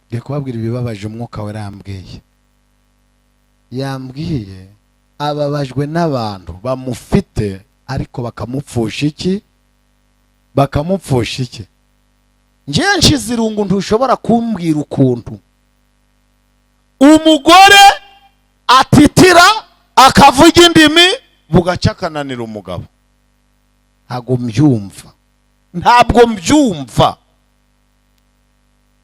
ngiye kubabwira ibibabaje umwuka we yambwiye ababajwe n'abantu bamufite ariko bakamupfusha iki ngiye Nshizirungu ntushobora kumbwira ukuntu umugore atitira akavuga indimi bugaca akananira umugabo. Ntabwo mbyumva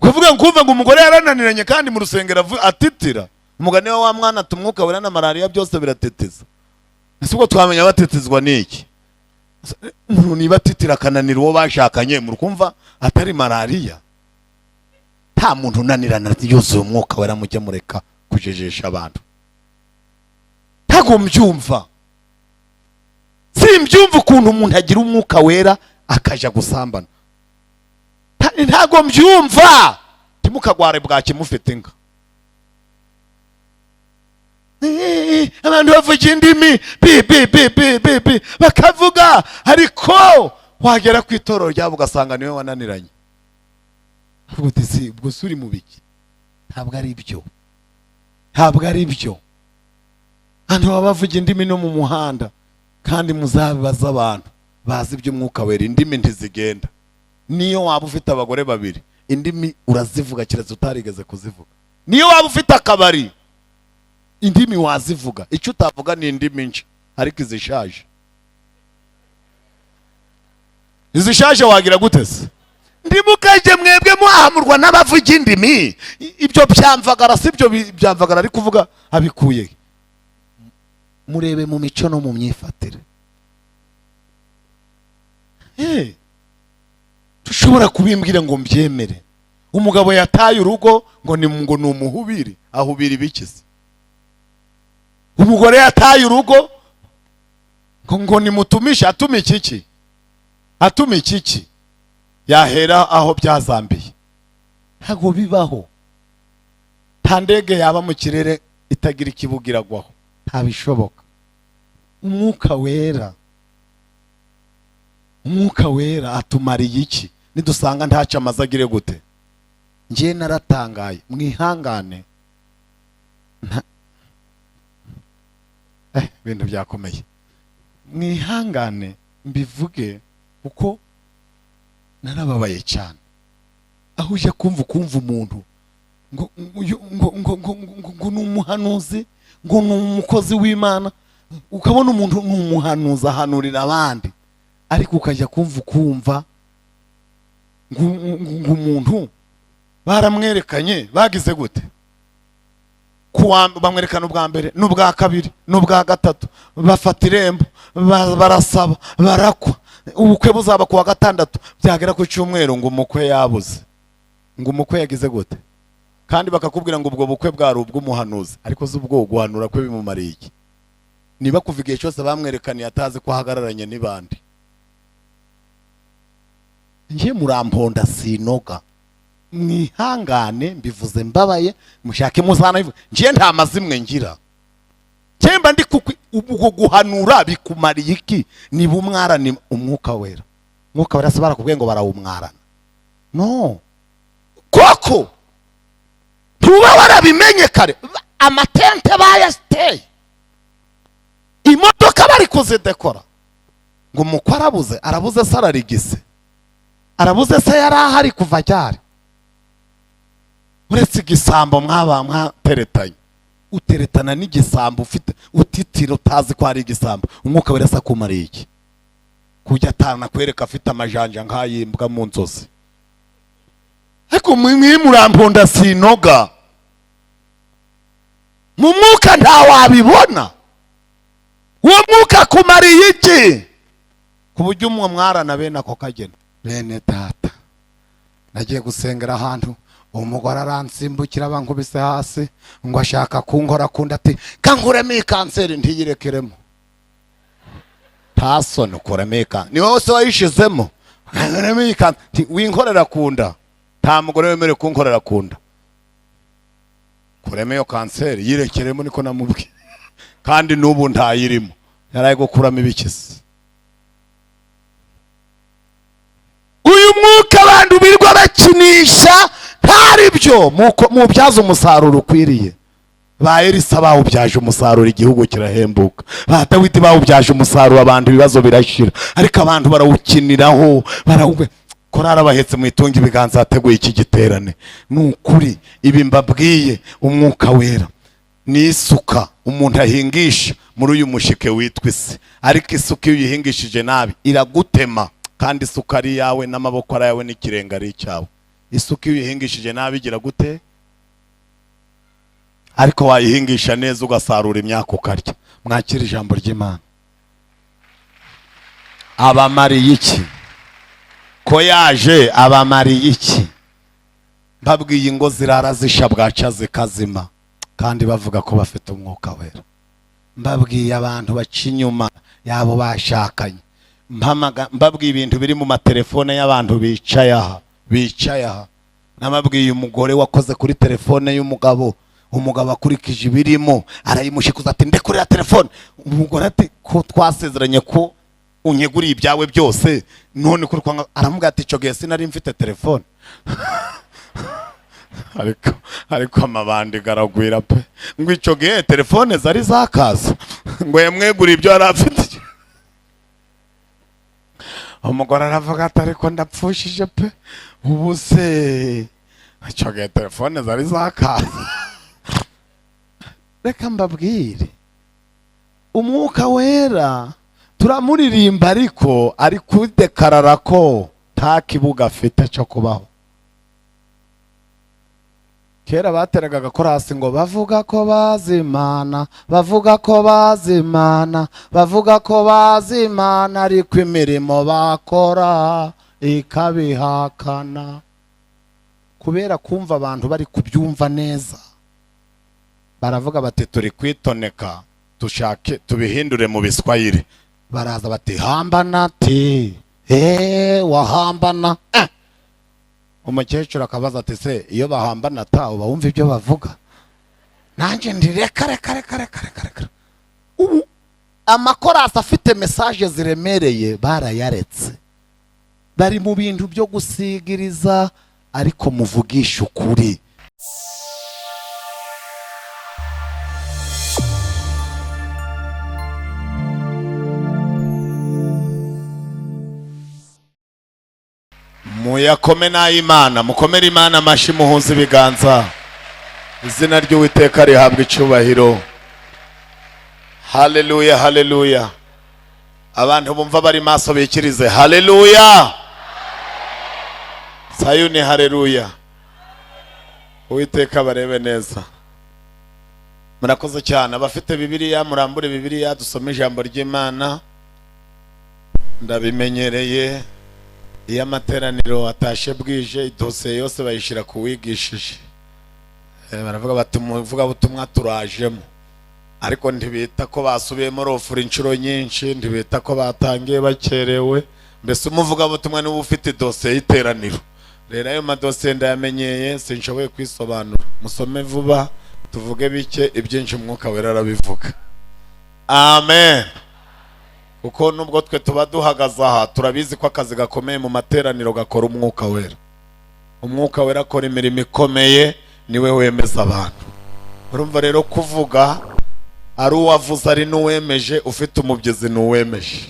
kuvuga ngo umugore yarananiranye kandi mu rusengero atitira. Umugani wa mwana tumwuka wera na malaria byose birateteza. Ese ubwo twamenya batetezwa n'iki? Niba atitira akananira uwo bashakanye murukumva atari malaria. Nta muntu unanirana yuzuye umwuka wera mujye mureka kujejesha abantu. Ntago mbyumva. Simbyumva ukuntu umuntu agira umwuka wera akaja gusambana. Ntago mbyumva. Timukagware bwaki mufite inka. Abantu bavuga indimi bi bakavuga ariko wagera ku itorero ryabo ugasanga niwe wananiranye. Ubwo suri mu biki? Ntabwo ari byo. Abantu bavuga indimi no mu muhanda kandi muzabibaza abantu bazi iby'umwuka wera. Indimi ntizigenda. Niyo waba ufite abagore babiri indimi urazivuga kiretse utarigeze kuzivuga. Niyo waba ufite akabari indimi wazivuga. Icyo utavuga ni indimi nje ariko izishaje wagira gutese. Ndimukaje mwebwe muhamurwa n'abavuga indimi. Ibyo byamvagara sibyo byamvagara ari kuvuga abikuye. Murebe mu mico no mu myifatire. Tushobora kubimbwira ngo mbyemere. Umugabo yataye urugo ngo ni umuhubiri. Ahubira ibikize. Umugore yataye urugo ngo ni mutumisha. Atuma iki yahera aho byazambiye. Ntago bibaho. Nta ndege yaba mu kirere itagira ikibugiragwaho. Ntabishoboka. Umwuka wera atumariye iki? Nidusanga ntaca amazagire gute? Ngiye naratangaye. Mwihangane. Bintu byakomeye. Mwihangane mbivuge kuko narababaye cyane. Aho uje kumva umuntu ngo n'umuhanuzi ngo n'umukozi w'Imana, ukabona umuntu n'umuhanuzi ahanurira abandi, ariko ukajya kumva ngo umuntu baramwerekanye bagize gute? Bamwerekana ubwa mbere n'ubwa kabiri n'ubwa gatatu, bafata irembo barasaba barakwa. Ubukwe buzaba kuwa gatandatu, byagera ku cyumweru ngo umukwe yabuze. Ngo umukwe yagize gute? Kandi bakakubwira ngo ubwo bukwe bwari ubw'umuhanuzi, ariko z'ubwo guhanura kwe bimumariye iki? Niba kuvigiye cyose bamwerekaniye atazi ko ahagararanye n'ibandi. Ngiye muramponda sinoga. Mwihangane mbivuze mbabaye, mushake muzana. Ngiye nta mazimwe ngira. Cyemba ndi ubwo guhanura bikumariye iki? Ni bumwara ni umwuka wera. Umwuka wera sabara kubwe ngo barawumwarana. No. Koko tuba warabimenye kare. Amatente bayasteye. Imodoka bari kuzidekora. Ngo umukwe arabuze sararigise. Arabuze se yari ahari kuva cyari. Uretse igisambo mwateretanye. Uteretana n'igisambo ufite utitiro utazi ko ari igisambo. Umwuka wera sa kumariye iki? Kujya atana kwereka afite amajanja nk'ayimbwa mu nzozi. Ariko muramponda sinoga. Mu mwuka nta wabibona. Uwo mwuka kumariye iki? Kuburyo umwe mwarana bene ako kagena. Bene data, nagiye gusengera ahantu, umugore aransimbukira bankubise hasi ngo ashaka kunkora kundi ati kankureme kanseri ntiyirekeremo. Tasone kuremeka ni wowe se wayishizemo. Kankureme winkorera kunda. Nta mugore wemere kunkorera kunda. Kureme yo kanseri yirekeremo niko namubwiye. Kandi n'ubu ntayirimo. Yaraye gukuramo ibikizi. Uyu mwuka abantu birwa bakinisha hari byo mubyaza umusaruro ukwiriye. Ba Elisa bawubyaje umusaruro igihugu kirahembuka. Ba Dawidi bawubyaje umusaruro abantu ibibazo birashira. Ariko abantu barawukiniraho barawugwe. Korara bahetse mu itunga ibiganza hateguye iki giterane. Nukuri ibi mbabwiye umwuka wera ni isuka umuntu ahingisha muri uyu mushike witwa isi. Ariko isuka iyo uyihingishije nabi iragutema, kandi isuka ari yawe n'amaboko ari yawe n'ikirenga ari cyawe. Isuka iyo uyihingishije nabi igira gute? Ariko wayihingisha neza ugasarura imyaka ukarya. Mwakira ijambo ry'Imana. Abamariye iki? Ko yaje abamariye iki? Mbabwiye ingo zirara zisha bwaca zikazima kandi bavuga ko bafite umwuka wera. Mbabwiye abantu baca inyuma yabo bashakanye. Mbabwiye ibintu biri mu matelefone y'abantu bicaye aha. Namabwiye umugore wakoze kuri telefone y'umugabo. Umugabo akurikije ibirimo arayimushikuza ati ndekurira telefone. Umugore ati ko twasezeranye ko unyeguriye ibyawe byose, none kuri kwanga. Aramubwira ati cyo gihe sinari mfite telefone. ariko amabandi garagwira pe, ngo icyo gihe telefone zari zakaza, ngo yamweguriye ibyo yari afite. Umugore aravuga ati ariko ndapfushije pe, ubu se icyo gihe telefone zari zakaza. Reka mbabwire umwuka wera turamuririmba, ariko ari kudekarara ko nta kibuga afite cyo kubaho. Kera bateraga agakorasi ngo bavuga ko bazimana, bavuga ko bazimana, bavuga ko bazimana, ariko imirimo bakora ikabihakana. Kubera kumva abantu bari kubyumva neza, baravuga bati turi kwitoneka, tushake tubihindure mu Biswahili. Baraza bati hambana ti wahambana. Umukecuru akabaza ati se iyo bahambana ta uba wumva ibyo bavuga? Nanjye ndi reka. Amakorasi afite message ziremereye barayaretse, bari mu bintu byo gusigiriza, ariko muvugisha ukuri. Muyakome na Imana, mukomere Imana amashi muhuza ibiganza. Izina ry'Uwiteka rihabwa icubahiro. Haleluya, haleluya. Abantu bumva bari maso bikirize haleluya. Cyane haleluya. Uwiteka barebe neza. Murakoze cyane. Abafite Bibiliya murambure Bibiliya dusome ijambo ry'Imana. Ndabimenyereye iyo amateraniro atashe bwije idose yose bayishira kuwigishije. Baravuga bati muvuga butumwa turajemo, ariko ntibita ko basubiyemo rofura inshuro nyinshi, ntibita ko batangiye bakerewe. Mbese umuvuga butumwa niwe ufite dose y'iteraniro. Rero ayo madose ndayamenyeye sinshoboye kwisobanura. Musome vuba tuvuge bike, ibyinshi umwuka wera arabivuga. Amen. Kuko nubwo twe tuba duhagaze aha turabizi ko akazi gakomeye mu materaniro gakora umwuka wera. Umwuka wera akora imirimo ikomeye, niwe wemeza abantu. Urumva rero kuvuga ari uwavuze ari n'uwemeje, ufite umubyizi n'uwemeje.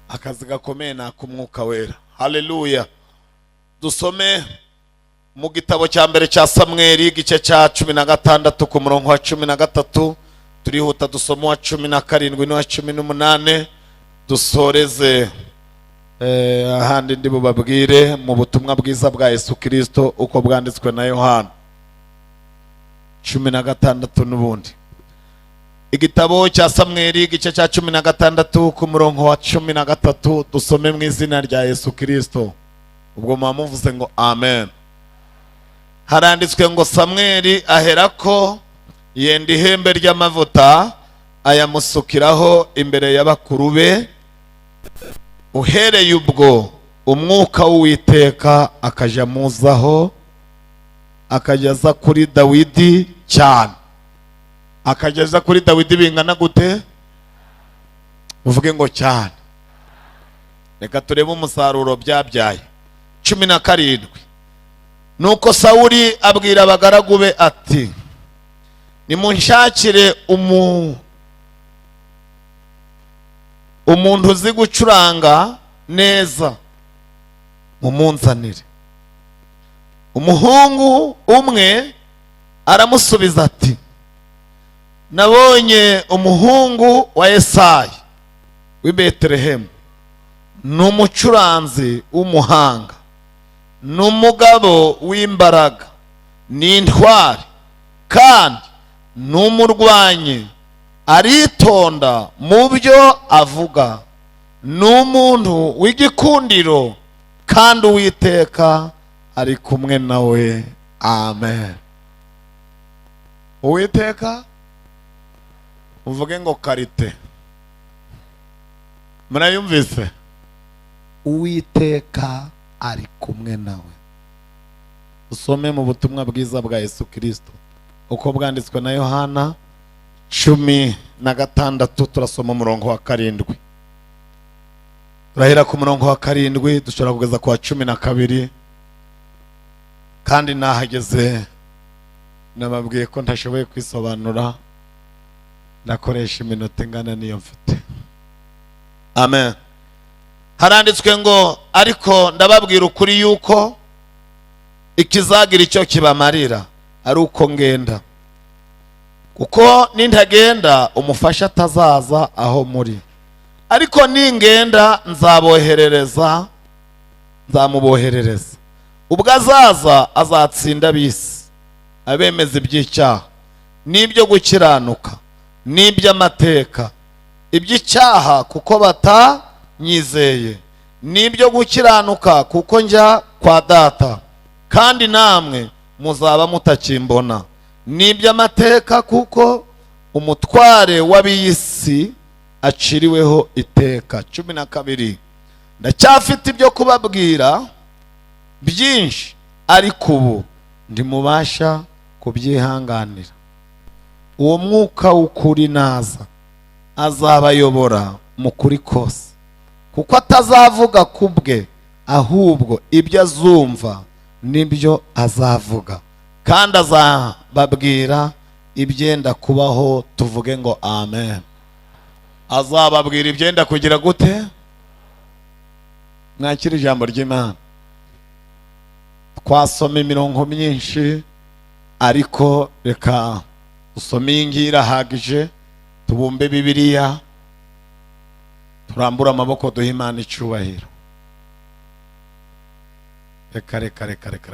Akazi gakomeye n'akumwuka wera. Haleluya. Dusome mu gitabo cya mbere cya Samweli igice cya 16 ku murongo wa 13. Turihuta dusoma wa 17 n'uwa 18. Dusoreze ahandi ndi bubabwire mu butumwa bwiza bwa Yesu Kristo uko bwanditswe na Yohana 16 n'ubundi. Igitabo cya Samweli igice cya 16 ku murongo wa 13. Dusome mu izina rya Yesu Kristo. Ubwo muvuze ngo amen. Haranditswe ngo Samweli aherako yenda ihembe ry'amavuta ayamusukiraho imbere y'abakuru be. Uhereye ubwo umwuka w'Uwiteka akaja muzaho, akageza kuri Dawidi cyane. Akageza kuri Dawidi bingana gute? Uvuge ngo cyane. Reka turebe umusaruro byabyaye. 17. nuko Sawuli abwira abagaragu be ati nimunshakire umuntu uzi gucuranga neza mumunzanire. Umuhungu umwe aramusubiza ati nabonye umuhungu wa Yesayi w'i Betelehemu, n'umucuranzi w'umuhanga, n'umugabo w'imbaraga, n'intwari, kandi n'umurwanyi, aritonda mu byo avuga, n'umuntu w'igikundiro, kandi Uwiteka ari kumwe nawe. Amen. Uwiteka uvuge ngo karite. Murayumvise? Uwiteka ari kumwe nawe. Usome mu butumwa bwiza bwa Yesu Kristo uko bwanditswe na Yohana 16, turasoma umurongo wa 7. Turahera ku murongo wa 7 dushobora kugeza ku wa 12. Kandi nahageze nababwiye ko ntashoboye kwisobanura, nakoresha iminota ingana niyo mfite. Amen. Haranditswe ngo ariko ndababwira ukuri yuko ikizagira icyo kibamarira ari uko ngenda, kuko nintagenda umufasha atazaza aho muri, ariko ningenda nzamuboherereza. Ubwo azaza azatsinda ab'isi, abemeza iby'icyaha n'ibyo gukiranuka n'iby'amateka. Iby'icyaha kuko batanyizeye, n'ibyo gukiranuka kuko njya kwa Data kandi namwe muzaba mutakimbona, n'iby'amateka kuko umutware w'ab'isi aciriweho iteka. 12. Ndacyafite ibyo kubabwira byinshi, ariko ubu ndimubasha kubyihanganira. Uwo mwuka w'ukuri naza azabayobora mu kuri kose, kuko atazavuga kubwe, ahubwo ibyo azumva nibyo azavuga, kandi azababwira ibyenda kubaho. Tuvuge ngo amen. Azababwira ibyenda kugira gute? Mwakira ijambo ry'Imana. Twasoma imirongo myinshi, ariko reka usome iyi ngiyi irahagije. Tubumbe Bibiliya, turambura amaboko duhe Imana icyubahiro. Reka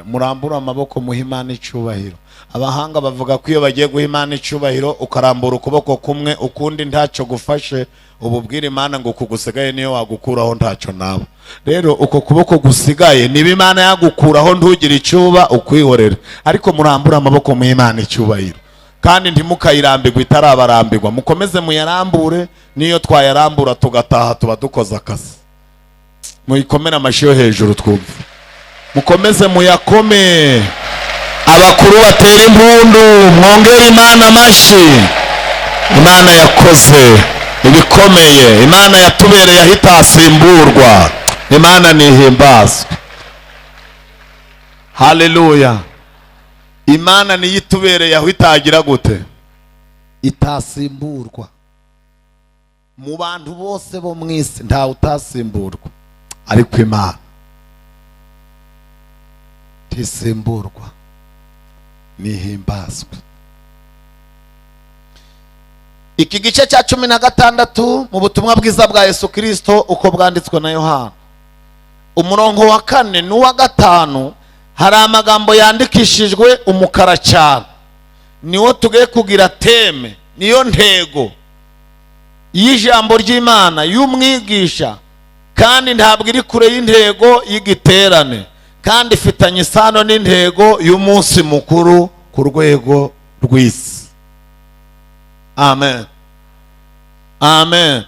murambura amaboko muhe Imana icyubahiro. Abahanga bavuga ko iyo bagiye guha Imana icyubahiro ukarambura ukuboko kumwe ukundi ntacyo gufashe, ububwira Imana ngo kugusigaye niyo wagukuraho ntacyo nawe. Rero uko kuboko gusigaye niba Imana yagukuraho ntugire icyuba ukwihorera, ariko murambura amaboko muhe Imana icyubahiro. Kandi ntimukayirambirwe itarabarambirwa, mukomeze muyarambure, niyo twayarambura tugataha tuba dukoze akazi. Muyikomere amashyi yo hejuru twumve. Mukomeze muyakome. Abakuru batera impundu, mwongere Imana amashyi. Imana yakoze ibikomeye, Imana yatubereye ahita asimburwa. Imana nihimbazwe. Haleluya. Imana niyo itubereye aho itagira gute? Itasimburwa. Mu bantu bose bo mu isi nta utasimburwa, ariko Imana tisimburwa, nihimbazwe. Iki gice cya 16 mu butumwa bwiza bwa Yesu Kristo uko bwanditswe na Yohana, umurongo wa 4 n'uwa 5 hari amagambo yandikishijwe umukara cyane. Niwo tugiye kugira teme, niyo ntego y'ijambo ry'Imana y'umwigisha, kandi ntabwo iri kure y'intego y'igiterane, kandi ifitanye isano n'intego y'umunsi mukuru ku rwego rw'isi. Amen. Amen.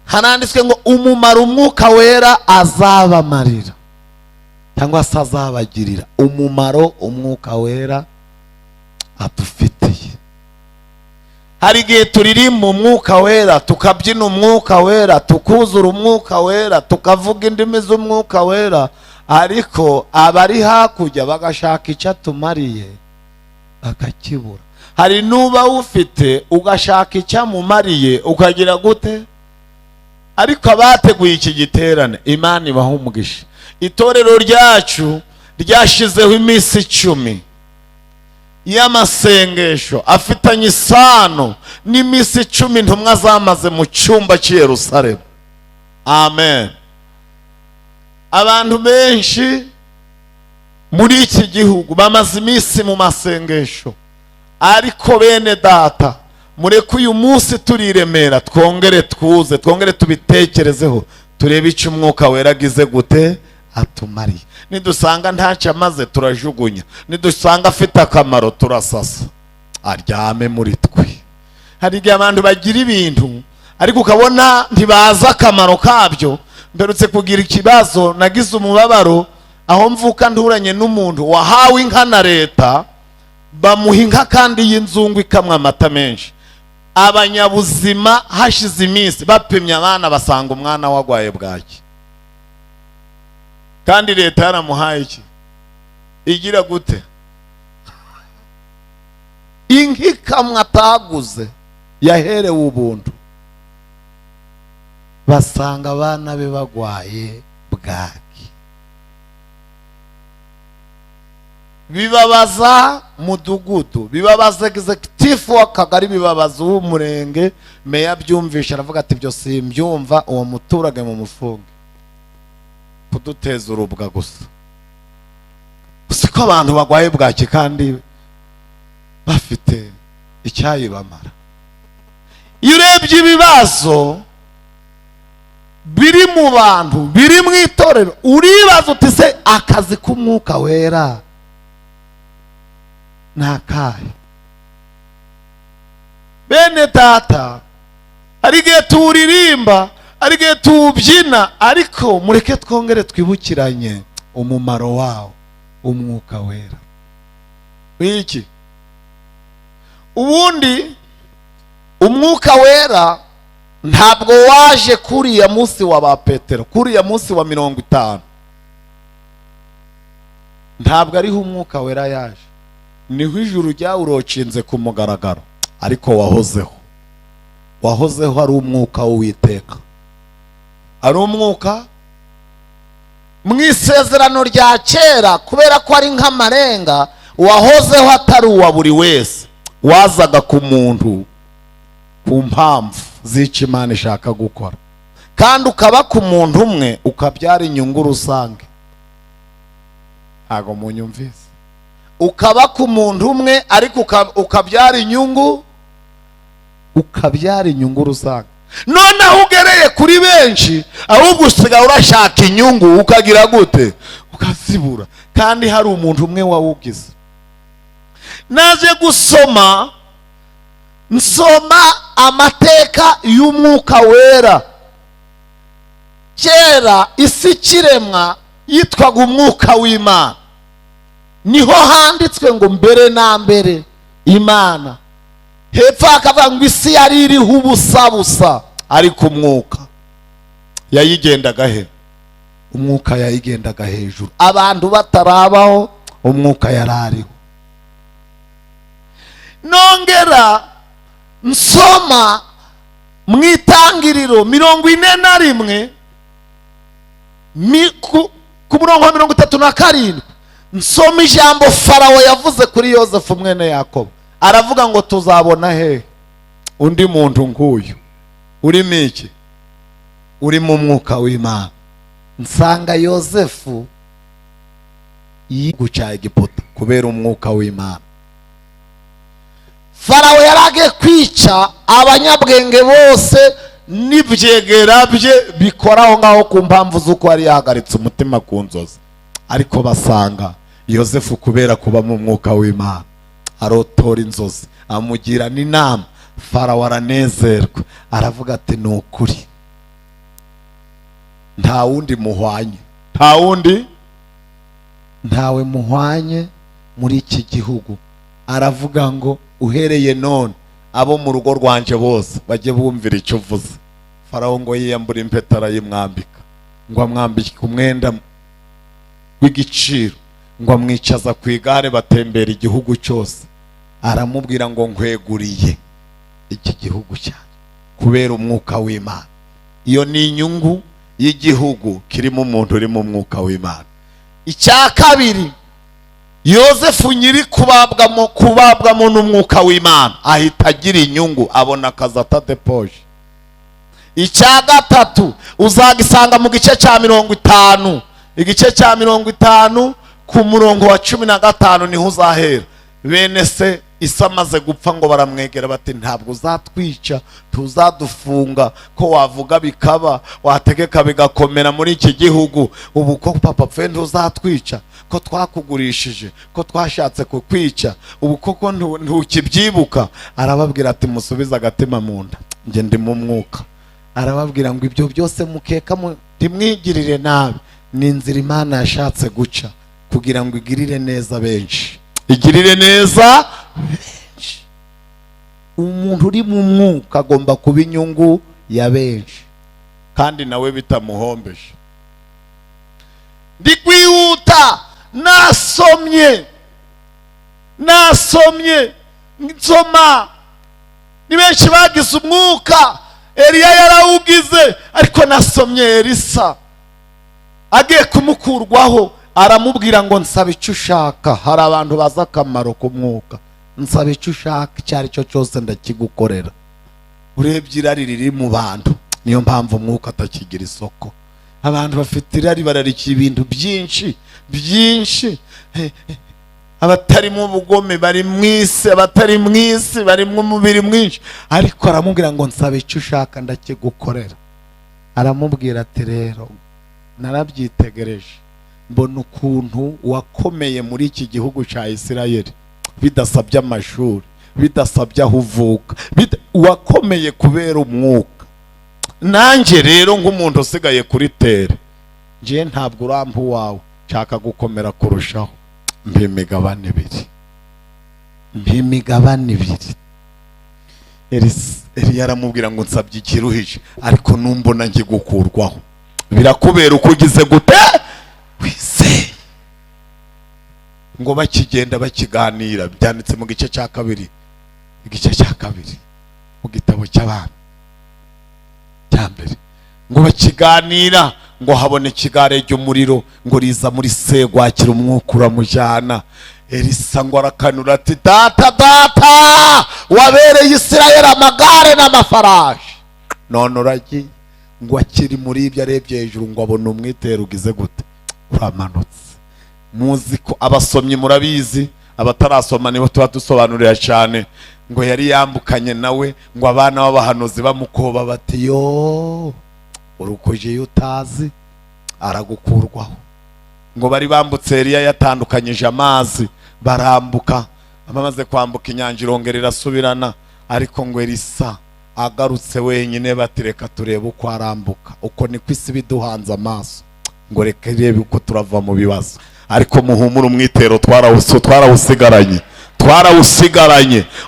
Hananditswe ngo umumaro umwuka wera azabamarira, cyangwa se azabagirira. Umumaro umwuka wera adufitiye. Hari igihe turirimba umwuka wera, tukabyina umwuka wera, tukuzura umwuka wera, tukavuga indimi z'umwuka wera, ariko abari hakurya bagashaka icyo atumariye bakakibura. Hari nuba ufite ugashaka icyo amumariye ukagira gute? Ariko abateguye iki giterane Imana ibaha umugisha. Itorero ryacu ryashizeho iminsi 10 y'amasengesho afitanye isano n'iminsi 10 intumwa zamaze mu cyumba cy'i Yerusalemu. Amen. Abantu benshi muri iki gihugu bamaze iminsi mu masengesho, ariko bene data mureke uyu munsi turiremera twongere twuze, twongere tubitekerezeho, turebe icyo umwuka wera agize gute atumariye. Nidusanga ntacyo amaze turajugunya, nidusanga afite akamaro turasasa aryame muri twe. Hari igihe abantu bagira ibintu ariko ukabona ntibaza akamaro kabyo. Mperutse kugira ikibazo, nagize umubabaro aho mvuka nduranye n'umuntu wahawe inka na leta, bamuha inka kandi y'inzungu ikamwa amata menshi. Abanyabuzima hashize iminsi bapimye abana basanga umwana wagwaye bwaki, kandi leta yaramuhaye iki? Igira gute? Inka ikamwa ataguze yaherewe ubuntu, basanga abana be bagwaye bwaki. Bibabaza mudugudu, bibabaza executive w'akagari, bibabaza w'umurenge. Meya byumvisha aravuga ati byo simbyumva, uwo muturage mu mufunge, kuduteza urubwa gusa. Siko abantu bagwaye bwaki kandi bafite icyayi bamara. Iyo urebye ibibazo biri mu bantu, biri mu itorero, uribaza uti se akazi k'umwuka wera nakahe? Bene data, ari igihe turirimba, ari igihe tubyina, ariko mureke twongere twibukiranye umumaro wawo umwuka wera. Wiki ubundi umwuka wera ntabwo waje kuriya munsi wa ba Petero, kuriya munsi wa 50. Ntabwo ariho umwuka wera yaje, niho ijuru ryawurocinze ku mugaragaro, ariko wahozeho ari umwuka w'Uwiteka, ari umwuka mu isezerano rya kera. Kubera ko ari nk'amarenga, wahozeho atari uwa buri wese, wazaga ku muntu ku mpamvu z'icyo Imana ishaka gukora, kandi ukaba ku muntu umwe ukabyara inyungu rusange. Ntago munyumvise? Ukaba ku muntu umwe ariko ukabyara inyungu rusange. Noneho ugereye kuri benshi, ahubwo usigaye urashaka inyungu ukagira gute? Ukazibura, kandi hari umuntu umwe wawugize. Naje nsoma amateka y'umwuka wera. Kera isi kiremwa yitwaga umwuka w'Imana, niho handitswe ngo mbere na mbere Imana. Hepfo hakavuga ngo isi yari iriho ubusa busa, ariko umwuka yayigendaga he? Umwuka yayigendaga hejuru, abantu batarabaho umwuka yarariho. Nongera nsoma mu Itangiriro 41 ku murongo wa 37, nsoma ijambo Farawo yavuze kuri Yosefu mwene Yakobo. Aravuga ngo tuzabona he undi muntu nk'uyu? Urimo iki? Uri mu mwuka w'Imana. Nsanga Yosefu yiguca Egiputa kubera umwuka w'Imana. Farawo yarage kwica abanyabwenge bose n'ibyegera bye bikoraho ngaho ku mpamvu z'uko yari yahagaritse umutima ku nzozi, ariko basanga Yosefu kubera kuba mu mwuka w'Imana arotora inzozi, amugira n'inama. Farawo aranezerwa, aravuga ati ni ukuri nta wundi muhwanye, ntawe muhwanye muri iki gihugu. Aravuga ngo uhereye none abo mu rugo rwanje bose bajye bumvira icyo uvuze. Farawo ngo yiyambura impeta arayimwambika, ngo amwambike umwenda w'igiciro ngo amwicaza ku igare batembera igihugu cyose. Aramubwira ngo nkweguriye iki gihugu cyane kubera umwuka w'Imana. Iyo ni inyungu y'igihugu kirimo umuntu uri mu mwuka w'Imana. Icya kabiri, Yosefu nyiri kubabwamo n'umwuka w'Imana ahita agira inyungu, abona akazi atadepoje. Icya gatatu uzagisanga mu gice cya 50, igice cya 50 ku murongo wa 15 niho uzahera. Bene se Isa amaze gupfa ngo baramwegera bati ntabwo uzatwica, tuzadufunga, ko wavuga bikaba, wategeka bigakomera muri iki gihugu. Ubu ko papa pfe ntuzatwica, ko twakugurishije, ko twashatse kukwica, ubu koko ntukibyibuka. Arababwira ati musubize agatima mu nda, nge ndi mu mwuka. Arababwira ngo ibyo byose mukeka ntimwigirire nabi, ni inzira Imana yashatse guca kugira ngo igirire neza benshi, igirire neza benshi. Umuntu uri mu mwuka agomba kuba inyungu ya benshi kandi nawe bitamuhombeje. Ndi kwihuta, nasomye nsoma. Ni benshi bagize umwuka, Eliya yarawugize, ariko nasomye Elisa agiye kumukurwaho aramubwira ngo nsaba icyo ushaka. Hari abantu baza akamaro k'umwuka, nsaba icyo ushaka icyo ari cyo cyose ndakigukorera. Urebye irari riri mu bantu, niyo mpamvu umwuka atakigira isoko. Abantu bafite irari bararikira ibintu byinshi. Abatari mu bugome bari mwisi, abatari mwisi bari mu mubiri mwinshi, ariko aramubwira ngo nsaba icyo ushaka ndakigukorera. Aramubwira ati rero narabyitegereje, mbona ukuntu wakomeye muri iki gihugu cya Isirayeli, bidasabye amashuri, bidasabye aho uvuka, wakomeye kubera umwuka. Nanjye rero nk'umuntu usigaye kuri tere, ngiye ntabwo urampa wawe, nshaka gukomera kurushaho, mpa imigabane ibiri. Eliya aramubwira ngo nsabye ikiruhije, ariko numbona nkigukurwaho birakubera uko ugize gute wizeye. Ngo bakigenda bakiganira, byanditse mu gice cya kabiri mu gitabo cy'Abami cya mbere. Ngo bakiganira, ngo habone ikigare ry'umuriro ngo riza muri segwakira, umwuka uramujyana. Elisa ngo arakanura ati data wabereye Isirayeli amagare n'amafarashi, none uragiye. Ngo akiri muri ibyo arebye hejuru ngo abona umwitero ugize gute uramanutse. Muzi ko abasomyi murabizi, abatarasoma nibo tuba dusobanurira cyane. Ngo yari yambukanye nawe, ngo abana b'abahanuzi bamukoba bati yo urukuje utazi aragukurwaho. Ngo bari bambutse, Eliya yatandukanyije amazi barambuka. Amaze kwambuka inyanja irongera irasubirana, ariko ngo Elisa agarutse wenyine batireka turebe uko arambuka. Uko niko isi biduhanze amaso, ngo reka rebe uko turava mu bibazo. Ariko muhumura, umwitero twarawusigaranye.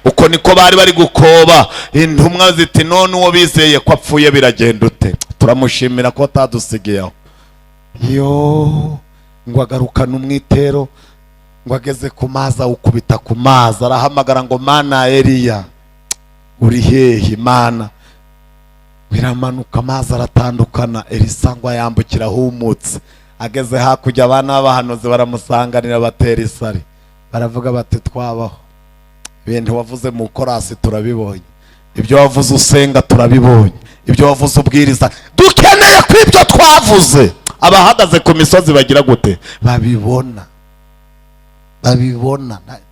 Uko niko bari gukoba. Intumwa ziti none uwo bizeye ko apfuye biragenda ute? Turamushimira ko atadusigiyeho. Ngo agarukana umwitero, ngo ageze ku mazi awukubita ku mazi, arahamagara ngo mana Eliya uri hehe Mana? Biramanuka, amazi aratandukana. Elisa ngo ayambukira ahumutse. Ageze hakurya, abana b'abahanuzi baramusanganira batera isari, baravuga bati twabaho, ibintu wavuze mu korasi turabibonye, ibyo wavuze usenga turabibonye, ibyo wavuze ubwiriza, dukeneye ko ibyo twavuze abahagaze ku misozi bagira gute babibona.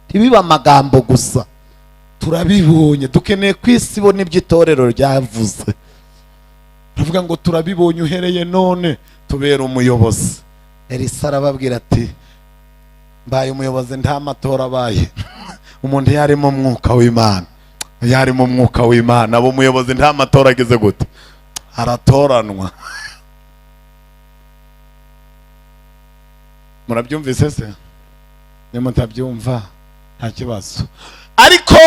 Ntibiba amagambo gusa, turabibonye. Dukeneye ko isi ibona ibyo itorero ryavuze. Ravuga ngo turabibonye, uhereye none tubera umuyobozi. Elisa arababwira ati mbaye umuyobozi nta matora abaye. Umuntu yari mu mwuka w'Imana, abo umuyobozi nta matora agize gute aratoranwa. Murabyumvise se? Nimutabyumva nta kibazo. Ariko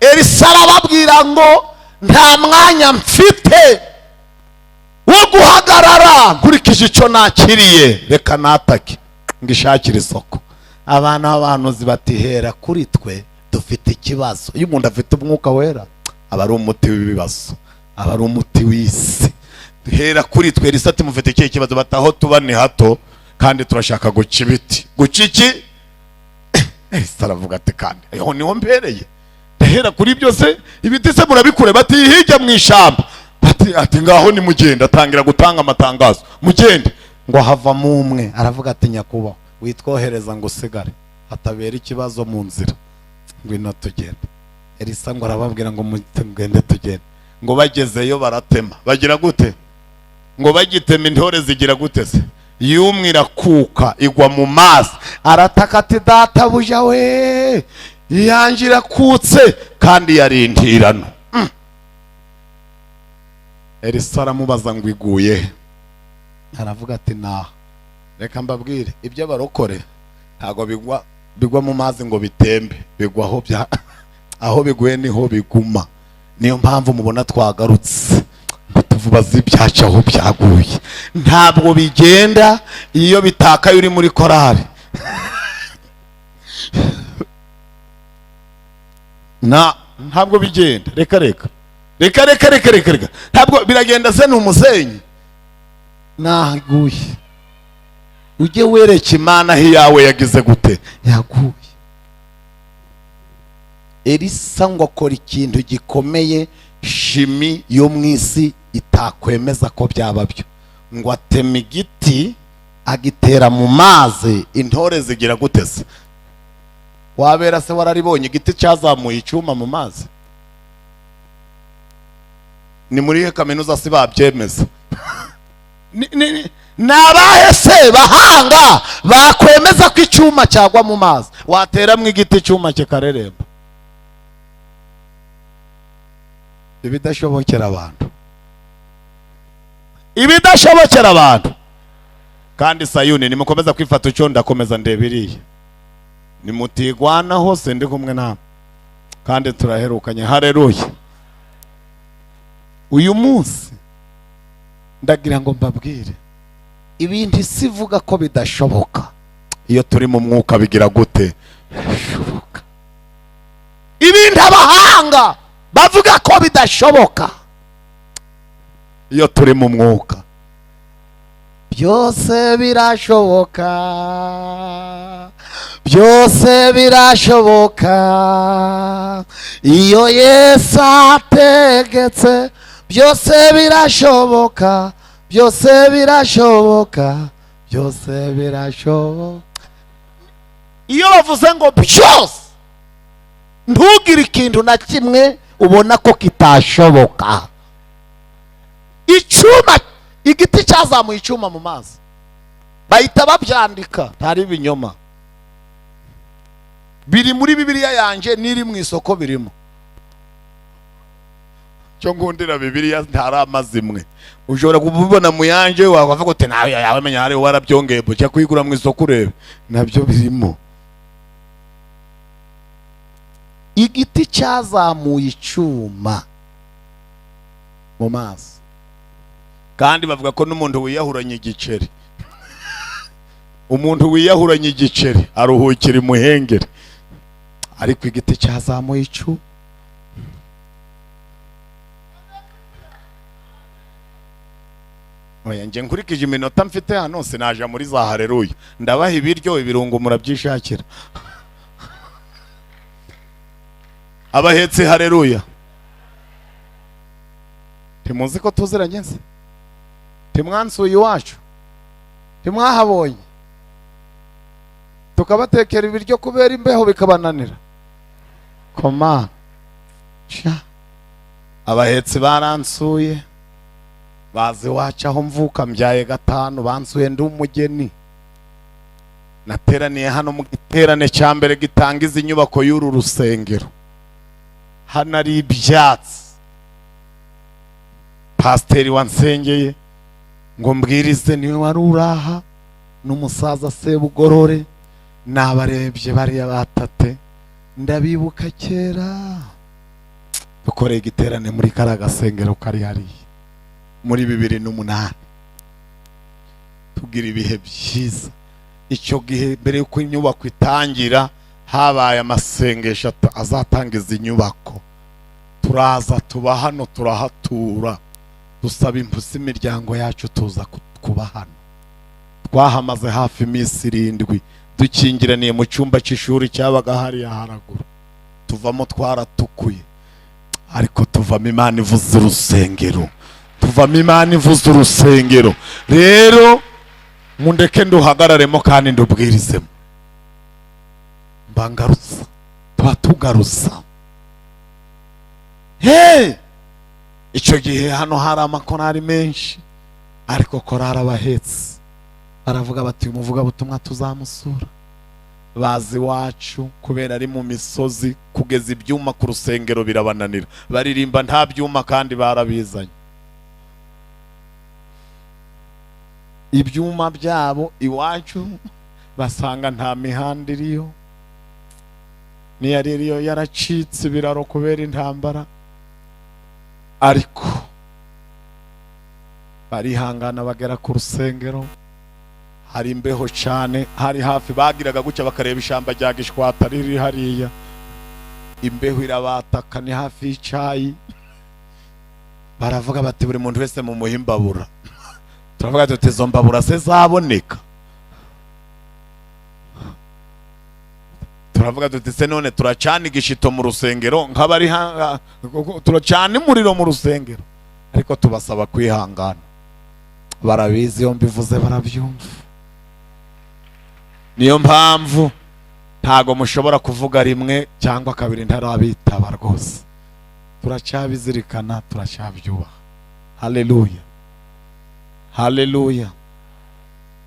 Elisa arababwira ngo nta mwanya mfite wo guhagarara nkurikije icyo nakiriye, reka natake. ngo ishakire isoko. Abana b'abahanuzi batihera kuri twe dufite ikibazo. Iyo umuntu afite umwuka wera aba ari umuti w'ibibazo, aba ari umuti w'isi. Duhera kuri twe risati mufite ikihe kibazo, bataho tuba ni hato kandi turashaka guca ibiti. Guca iki? Aravuga ati kandi aho niho mbereye. Dahera kuri byose ibiti se murabikure, bati hirya mu ishamba. Ati ngaho ni mugenda, atangira gutanga amatangazo. Mugende ngo havamo umwe aravuga ati nyakubaho witwohereza ngo usigare atabera ikibazo mu nzira, ngwino tugende. Elisa ngo arababwira ngo mugende tugende. Ngo bagezeyo baratema. Bagira gute? Ngo bagitema intore zigira gute se? Yumwe irakuka igwa mu mazi, arataka ati databuja we, yangira kutse kandi yarindirano. Elisa aramubaza ngo iguye, aravuga ati naha. Reka mbabwire ibyo barokore ntago bigwa mu mazi ngo bitembe, bigwa aho biguye niho biguma. Niyo mpamvu mubona twagarutse ngo tuvubaze ibyacu aho byaguye. Ntabwo bigenda iyo bitakaye uri muri korari. Ntabwo bigenda. Reka ntabwo biragenda se n'umusenyi. Naguye ujye wereka Imana aho yawe yagize gute yaguye. Elisa ngo akora ikintu gikomeye shimi yo mu isi itakwemeza ko byaba byo. Ngo atema igiti agitera mu mazi, intore zigira gute se? Wabera se wararibonye igiti cyazamuye icyuma mu mazi? Ni muri kaminuza si babyemeza. Nabahe se bahanga bakwemeza ko icyuma cyagwa mu mazi? Wateramwe igiti icyuma kikareremba. Ibidashobokera abantu, ibidashobokera abantu. Kandi Sayuni nimukomeza kwifata ucyo ndakomeza ndebiriye, nimutigwana hose ndi kumwe nawe kandi turaherukanye. Haleluya. Uyu munsi ndagira ngo mbabwire ibindi sivuga ko bidashoboka. Iyo turi mu mwuka bigira gute? Bishoboka. Ibindi abahanga bavuga ko bidashoboka, iyo turi mu mwuka byose birashoboka, byose birashoboka. Iyo Yesu ategetse byose birashoboka, byose birashoboka, byose birashoboka. Iyo bavuze ngo byose, ntugire ikintu na kimwe ubona ko kitashoboka. Icyuma, igiti cyazamuye icyuma mu mazi, bahita babyandika, ntari ibinyoma. Biri muri Bibiliya yanje, niri mu isoko birimo. Cyo ngundira Bibiliya ntari amazimwe. Ushobora kubibona mu yanje wavuga uti nawe yawe menya hari warabyongeye bucya kwigura mu isoko urebe, nabyo birimo. Igiti cyazamuye icyuma mu mazi, kandi bavuga ko n'umuntu wiyahuranye igiceri umuntu wiyahuranye igiceri aruhukira imuhengeri. Ariko igiti cyazamuye icyuma. Oya nje nkurikije iminota mfite hano sinaje muri za haleluya. Ndabaha ibiryo ibirungo murabyishakira. Abahetse haleluya. Timuzi ko tuziranye se? Timwansuye iwacu? Timwahabonye? Tukabatekera ibiryo kubera imbeho bikabananira. Koma. Abahetse baransuye. Bazi wacu aho mvuka mbyaye gatanu, bansuye ndi umugeni. Nateraniye hano mu giterane cya mbere gitangiza inyubako y'uru rusengero. Hano ari ibyatsi. Pasiteri wansengeye ngo mbwirize niwe wari uraha n'umusaza Sebugorore, nabarebye bariya batate ndabibuka kera. Dukoreye igiterane muri kara gasengero kari hariya muri 2008. Tugira ibihe byiza. icyo gihe mbere yuko inyubako itangira habaye amasengesho azatangiza inyubako. Turaza tuba hano turahatura, dusaba impusi imiryango yacu tuza kuba hano. Twahamaze hafi iminsi 7 dukingiraniye mu cyumba cy'ishuri cyabaga hariya haraguru. Tuvamo twaratukuye, ariko tuvamo Imana ivuze urusengero, tuvamo Imana ivuze urusengero. Rero mundeke nduhagararemo kandi ndubwirizemo. Mbangaruza twatugaruza. Icyo gihe hano hari amakorari menshi, ariko korari abahetse baravuga bati umuvuga butumwa tuzamusura. Bazi wacu kubera ari mu misozi, kugeza ibyuma ku rusengero birabananira. Baririmba nta byuma kandi barabizanye. Ibyuma byabo iwacu basanga nta mihanda iriyo, niyaririyo yaracitse biraro kubera intambara. Ariko barihangana bagera ku rusengero. Hari imbeho cyane, hari hafi bagiraga gutya bakareba ishamba rya Gishwata riri hariya. Imbeho irabataka, ni hafi y'icyayi. Baravuga bati buri muntu wese mu muhimbabura. Turavuga tuti izo mbabura se zaboneka? Turavuga tuti se none turacana igishito mu rusengero nk'abari turacana umuriro mu rusengero? Ariko tubasaba kwihangana. Barabizi iyo mbivuze barabyumva. Niyo mpamvu ntago mushobora kuvuga rimwe cyangwa kabiri ntarabitaba rwose. Turacyabizirikana, turacyabyubaha. Haleluya, haleluya.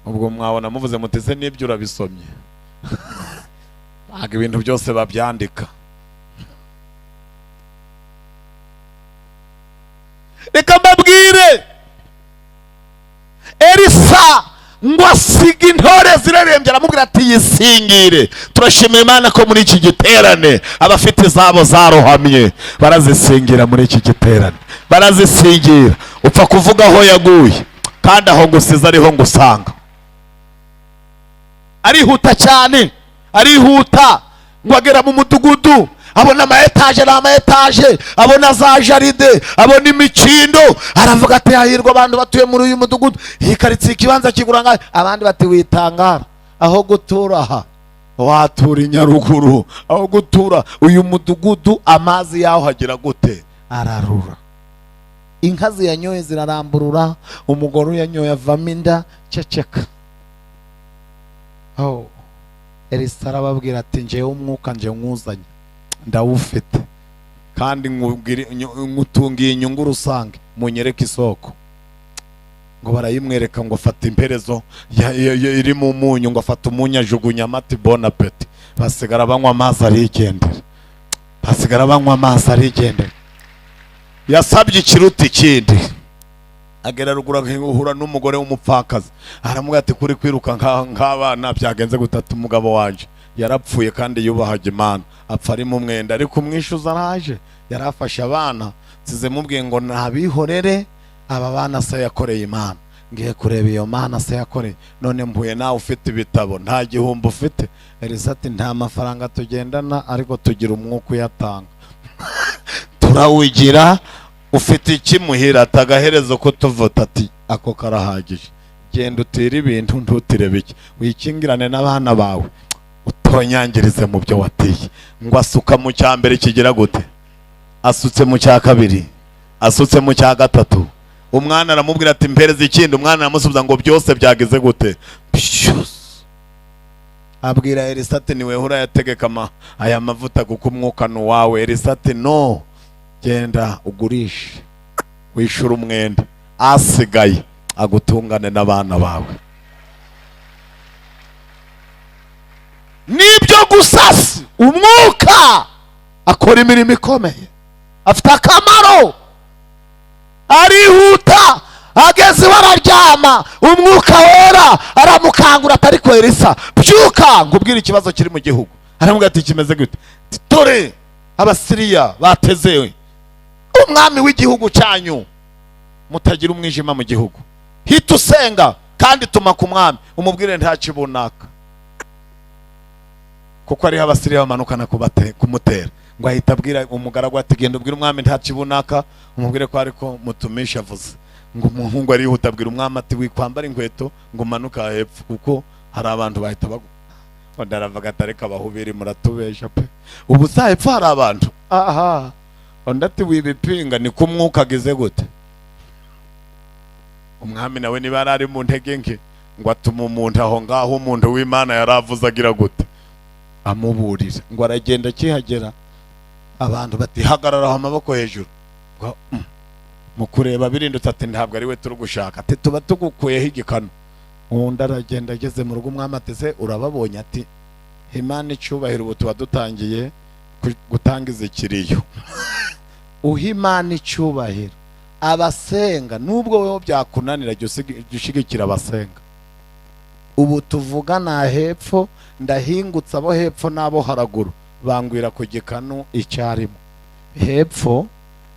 Ubwo mwabona muvuze muteze n'ibyo urabisomye. Ntabwo ibintu byose babyandika. Reka mbabwire, Elisa ngo asiga intore zirarembye, aramubwira ati yisingire. Turashimira Imana ko muri iki giterane abafite zabo zarohamye barazisingira. Muri iki giterane barazisingira. Upfa kuvuga aho yaguye, kandi aho ngusize ariho ngusanga. Arihuta cyane, arihuta ngo agera mu mudugudu, abona ama etaje n'ama etaje, abona za jaride, abona imikindo. Aravuga ati hahirwa abantu batuye muri uyu mudugudu, iyi karitsiye ikibanza kigura ngahe. Abandi bati witangara, aho gutura aha watura Nyaruguru, aho gutura uyu mudugudu amazi yaho hagira gute, ararura. Inka ziyanyoye ziraramburura, umugore uyanyoye avamo inda. Ceceka. Elisa arababwira ati njewe umwuka nje mwuzanye ndawufite, kandi ngutungiye inyungu rusange, munyereke isoko. Ngo barayimwereka, ngo afata imperezo iri mu munyu, ngo afata umunyu ajugunya amati, bon appetit. Basigara banywa amazi arigendera, basigara banywa amazi arigendera. Yasabye ikiruta ikindi. Agera rugura ahura n'umugore w'umupfakazi, aramubwira ati kuri kwiruka nk'abana byagenze gutata umugabo wanje yarapfuye kandi yubahaga Imana, apfa ari mu mwenda, ariko umwishuza araje. Yarafashe abana, size mubwiye ngo nabihorere, aba bana se yakoreye Imana. Ngiye kureba iyo Mana se yakoreye, none mpuye nawe ufite ibitabo, nta gihumbi ufite. Elisa ati nta mafaranga tugendana, ariko tugira umwuka uyatanga. Turawugira. Ufite iki muhira? Tagaherezo ko tuvuta. Ati ako karahagije, genda utire ibintu ntutire bike, wikingirane n'abana bawe, utonyangirize mu byo wateye. Ngo asuka mu cyambere kigira gute, asutse mu cya kabiri, asutse mu cya gatatu. Umwana aramubwira ati mpereze ikindi. Umwana aramusubiza ngo byose byagize gute. Abwira Elisa ati niwe hura yategeka aya mavuta kuko umwuka nuwawe. Elisa ati no, genda ugurishe wishura umwenda, asigaye agutungane n'abana bawe. Nibyo gusasi umwuka akora imirimo ikomeye, afite akamaro. Arihuta, ageze bararyama, umwuka wera aramukangura. Atari ko Elisa, byuka ngubwira ikibazo kiri mu gihugu. Aramubwira ati kimeze gute? Tore abasiriya batezewe umwami w'igihugu cyanyu, mutagira umwijima mu gihugu. Hita usenga kandi tuma ku mwami umubwire nta kibunaka, kuko ariho abasiriya bamanukana kumutera. Ngo ahita abwira umugaragu ati genda ubwire umwami nta kibunaka, umubwire ko ariko mutumisha avuze. Ngo umuhungu arihuta abwira umwami ati wikwambara inkweto ngo umanuka hepfo, kuko hari abantu bahita bagwa. Ndaravuga ati ariko abahubiri muratubesha pe, ubu sa hepfo hari abantu. Aha, ati wibipinga ni ko umwuka ageze gute? Umwami nawe niba ari mu ntege nke ngo atuma umuntu aho ngaho, umuntu w'Imana yaravuze agira gute, amuburira. Ngo aragenda akihagera abantu bati hagarara amaboko hejuru. Ngo mu kureba birindutse ati ntabwo ari we turi gushaka, ati tuba tugukuyeho igikano. Undi aragenda ageze mu rugo umwami ati se urababonye? Ati Imana icyubahiro, ubu tuba dutangiye gutangiza ikiriyo. Uha Imana icyubahiro, abasenga nubwo weho byakunanira jya ushigikira abasenga. Ubu tuvugana hepfo ndahingutse, abo hepfo n'abo haraguru bangwira ku gikanu icyarimo. Hepfo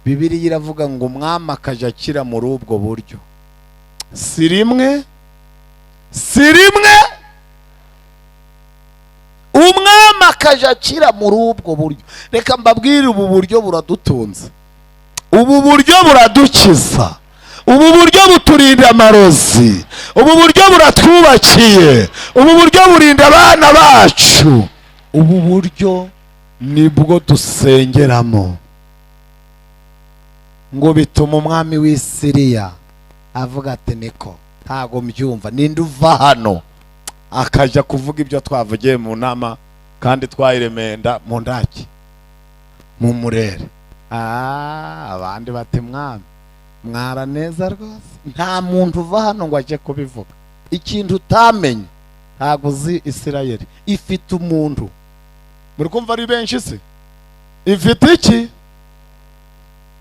Bibiliya iravuga ngo umwami akaja akira muri ubwo buryo. Si rimwe umwami akaja akira muri ubwo buryo. Reka mbabwire, ubu buryo buradutunze, ubu buryo buradukiza, ubu buryo buturinda amarozi, ubu buryo buratwubakiye, ubu buryo burinda abana bacu, ubu buryo nibwo dusengeramo. Ngo bituma umwami w'i Siriya avuga ati niko ntago mbyumva, ninde uva hano akaja kuvuga ibyo twavugiye mu nama kandi twayiremenda mu ndaki mu murere. Abandi bati mwami mwaraneza rwose, nta muntu uva hano ngo aje kubivuga. Ikintu utamenye, ntago uzi Isirayeli ifite umuntu, muri kumva ari benshi se, ifite iki?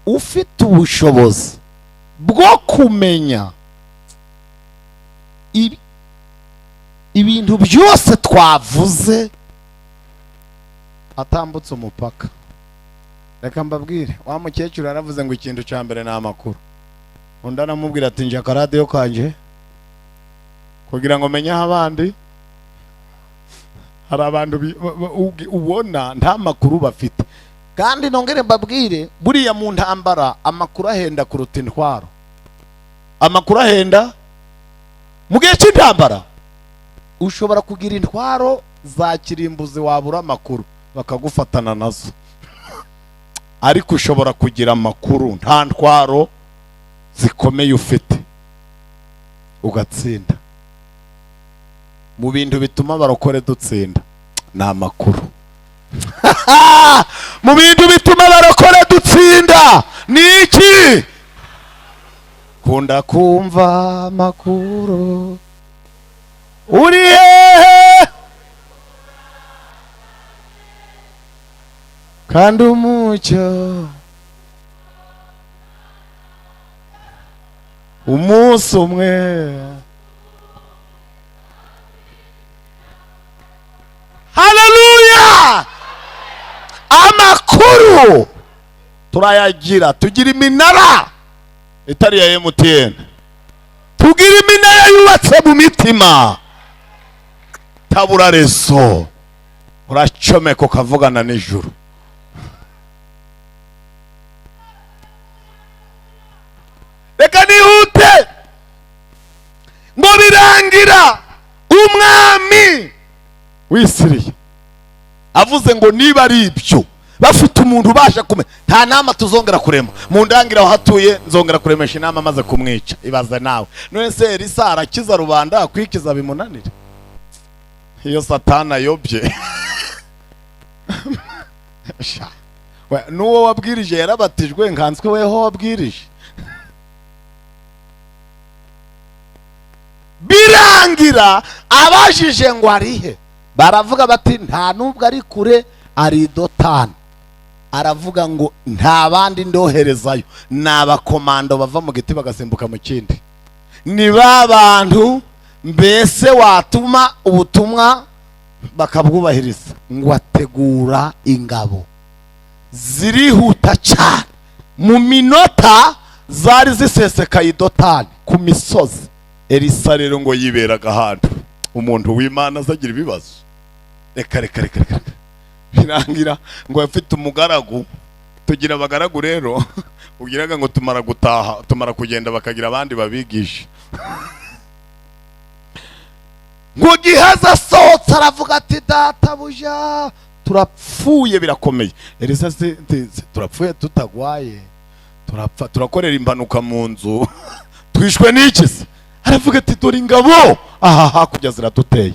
Ufite ubushobozi bwo kumenya ibintu byose twavuze atambutse umupaka. Reka mbabwire, wa mukecuru aravuze ngo ikintu cya mbere ni amakuru. Undi aramubwira ati nje akaradiyo kanje kugira ngo menye abandi. Hari abantu ubona nta makuru bafite. Kandi nongere mbabwire, buriya mu ntambara amakuru ahenda kuruta intwaro. Amakuru ahenda mu gihe cy'intambara. Ushobora kugira intwaro za kirimbuzi wabura amakuru bakagufatana nazo, ariko ushobora kugira amakuru nta ntwaro zikomeye ufite ugatsinda. Mu bintu bituma barokore dutsinda ni amakuru. Mu bintu bituma barokore dutsinda ni iki? Kunda kumva amakuru. Uri hehe kandi umucyo umunsi umwe. Haleluya! Amakuru turayagira, tugira iminara itari ya MTN, tugira iminara yubatse mu mitima. Tabura reso uracomeka ukavugana n'ijuru. Reka nihute ngo birangira umwami w'i Siriya avuze ngo niba ari ibyo bafite umuntu ubasha kumenya, nta nama tuzongera kurema. Mu ndangira aho hatuye nzongera kuremesha inama maze kumwica. Ibaza nawe, none se Elisa arakiza rubanda, kwikiza bimunanira? Iyo Satana yobye n'uwo wabwirije yarabatijwe, nkanswe weho wabwirije. Birangira abajije ngo arihe, baravuga bati nta nubwo ari kure, ari Dotani. Aravuga ngo nta bandi ndoherezayo, ni abakomando bava mu giti bagasimbuka mu kindi. Ni ba bantu mbese watuma ubutumwa bakabwubahiriza. Ngo ategura ingabo zirihuta cyane, mu minota zari zisesekaye Dotani ku misozi. Elisa rero ngo yiberaga ahantu umuntu w'Imana azagira ibibazo. Reka birangira ngo afite umugaragu. Tugira abagaragu rero ugiraga ngo tumara gutaha, tumara kugenda bakagira abandi babigisha. Ngo Gihazi asohotse aravuga ati databuja turapfuye birakomeye. Elisa turapfuye tutagwaye, turapfa turakorera impanuka mu nzu twishwe n'iki se? Aravuga ati dore ingabo aha hakurya ziraduteye.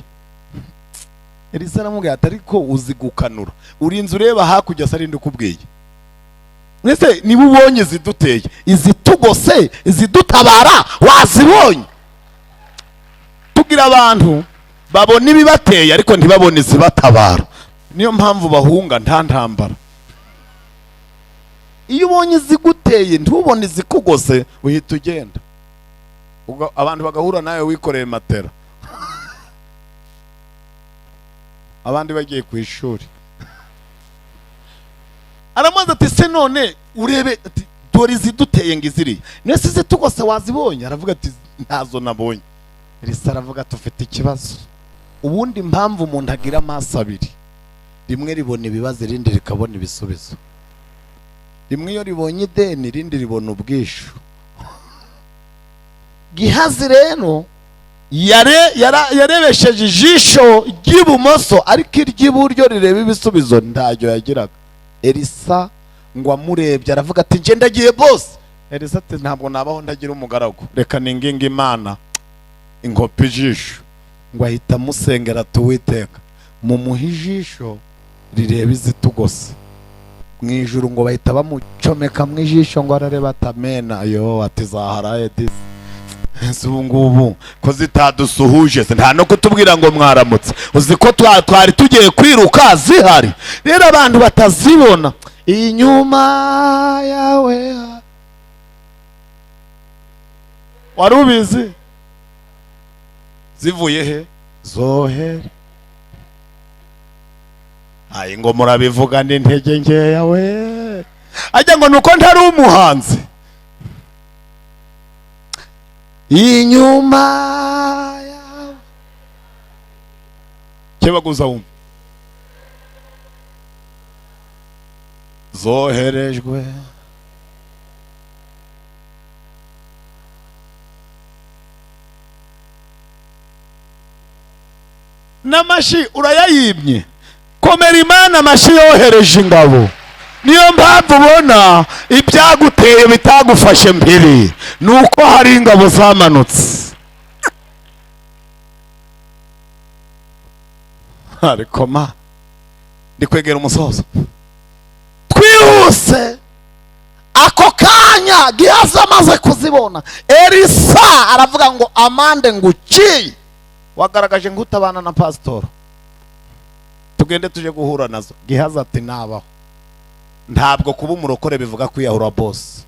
Elisa aramubwira ati ariko uzi gukanura, urinze ureba hakurya se arinde ukubwiye. Mwese niba ubonye ziduteye, izitugose, izidutabara wazibonye. Tugira abantu babona ibibateye ariko ntibabone izibatabara, niyo mpamvu bahunga nta ntambara. Iyo ubonye iziguteye ntubone izikugose uhita ugenda, abantu bagahura nawe wikoreye matera, abandi bagiye ku ishuri. Aramaze ati se none urebe ati dore iziduteye ngiziri nese zitugose wazibonye? Aravuga ati ntazo nabonye. Elisa aravuga ati ufite ikibazo. Ubundi impamvu umuntu agira amaso abiri, rimwe ribona ibibazo irindi rikabona ibisubizo. Rimwe iyo ribonye ideni irindi ribona ubwishu. Gihazi rero yarebesheje ijisho ry'ibumoso ariko iry'iburyo rireba ibisubizo ntajyo yagiraga. Elisa ngo amurebye aravuga ati nje ndagiye boss. Elisa ati ntabwo nabaho ndagira umugaragu, reka ninginga Imana inkopa ijisho. Ngo ahita amusengera ati Uwiteka mumuhe ijisho rireba izitugose. Mu ijuru ngo bahita bamucomeka mu ijisho ngo arareba atamena. Yo ati zaharaye disi ubu ngubu ko zitadusuhuje nta no kutubwira ngo mwaramutse, uzi ko twari tugiye kwiruka zihari. Rero abantu batazibona inyuma yawe wari ubizi zivuye he? Zohere. Ayi ngo murabivuga n'intege nkeya we, ajya ngo nuko ntari umuhanzi. Inyuma yawe kebaguza wumva zoherejwe. N'amashi urayayibye, komera Imana amashi yohereje ingabo. Niyo mpamvu ubona ibyaguteye bitagufashe mbere, nuko hari ingabo zamanutse. Ariko ma ndikwegera umusozo twihuse. Ako kanya Gihazi amaze kuzibona, Elisa aravuga ngo amande nguciye, wagaragaje ngo utabana na pastor, tugende tuje guhura nazo. Gihazi ati nabaho. Ntabwo kuba umurokore bivuga kwiyahura boss.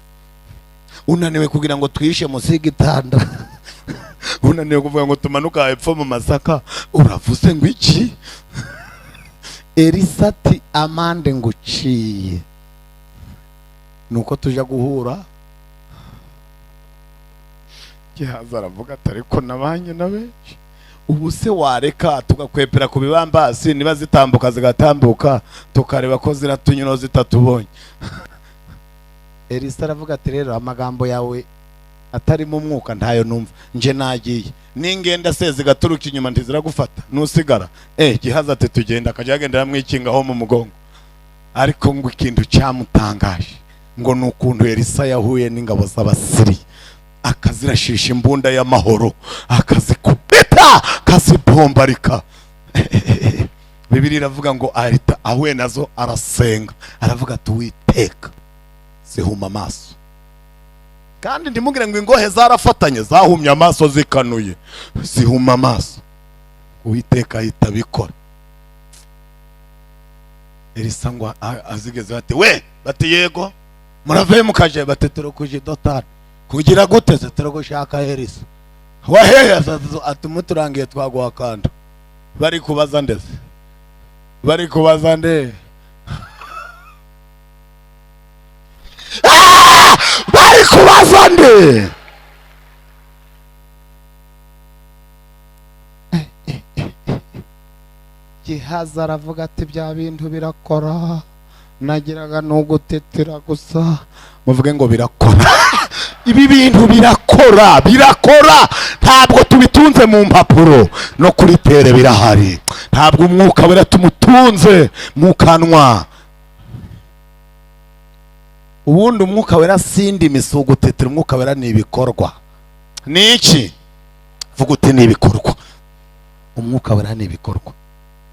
Unaniwe kugira ngo twishe munsi y'igitanda, unaniwe kuvuga ngo tumanuka hepfo mu masaka, uravuze ngo iki? Elisa ati amande nguciye, nuko tuja guhura. Gihazi aravuga ati ariko nabanye na benshi, ubu se wareka tugakwepera ku bibambasi niba zitambuka zigatambuka tukareba ko ziratunyura zitatubonye? Elisa aravuga ati rero amagambo yawe atari mu mwuka ntayo numva, nje nagiye ningenda se zigaturuka inyuma ntiziragufata nusigara. Gihazi ati tugenda. Akajya agendera mwikingaho mu mugongo. Ariko ngo ikintu cyamutangaje ngo nukuntu Elisa yahuye n'ingabo z'Abasiri, akazirashisha imbunda y'amahoro, akazikubita, akazibombarika. Bibiliya iravuga ngo ahita ahuye nazo arasenga, aravuga ati Uwiteka zihuma amaso. Kandi ndimubwira ngo ingohe zarafatanye zahumye amaso zikanuye, zihuma amaso. Uwiteka ahita bikora. Elisa ngo azigeze bati we, bati yego murave mukaje, bati turukuje dotari kugira gute? Turagushaka Elisa. Wahehe ati muturangiye twaguha kandi. Bari kubaza ndetse bari kubaza nde? Bari kubaza nde? gihaza aravuga ati bya bintu birakora, nagiraga nugutetera gusa. Muvuge ngo birakora. Ibi bintu birakora, birakora. Ntabwo tubitunze mu mpapuro, no kuri tere birahari. Ntabwo umwuka wera tumutunze mu kanwa. Ubundi umwuka wera sindi misugo tetera, umwuka wera ni ibikorwa. Niki? Vuga uti ni ibikorwa. Umwuka wera ni ibikorwa.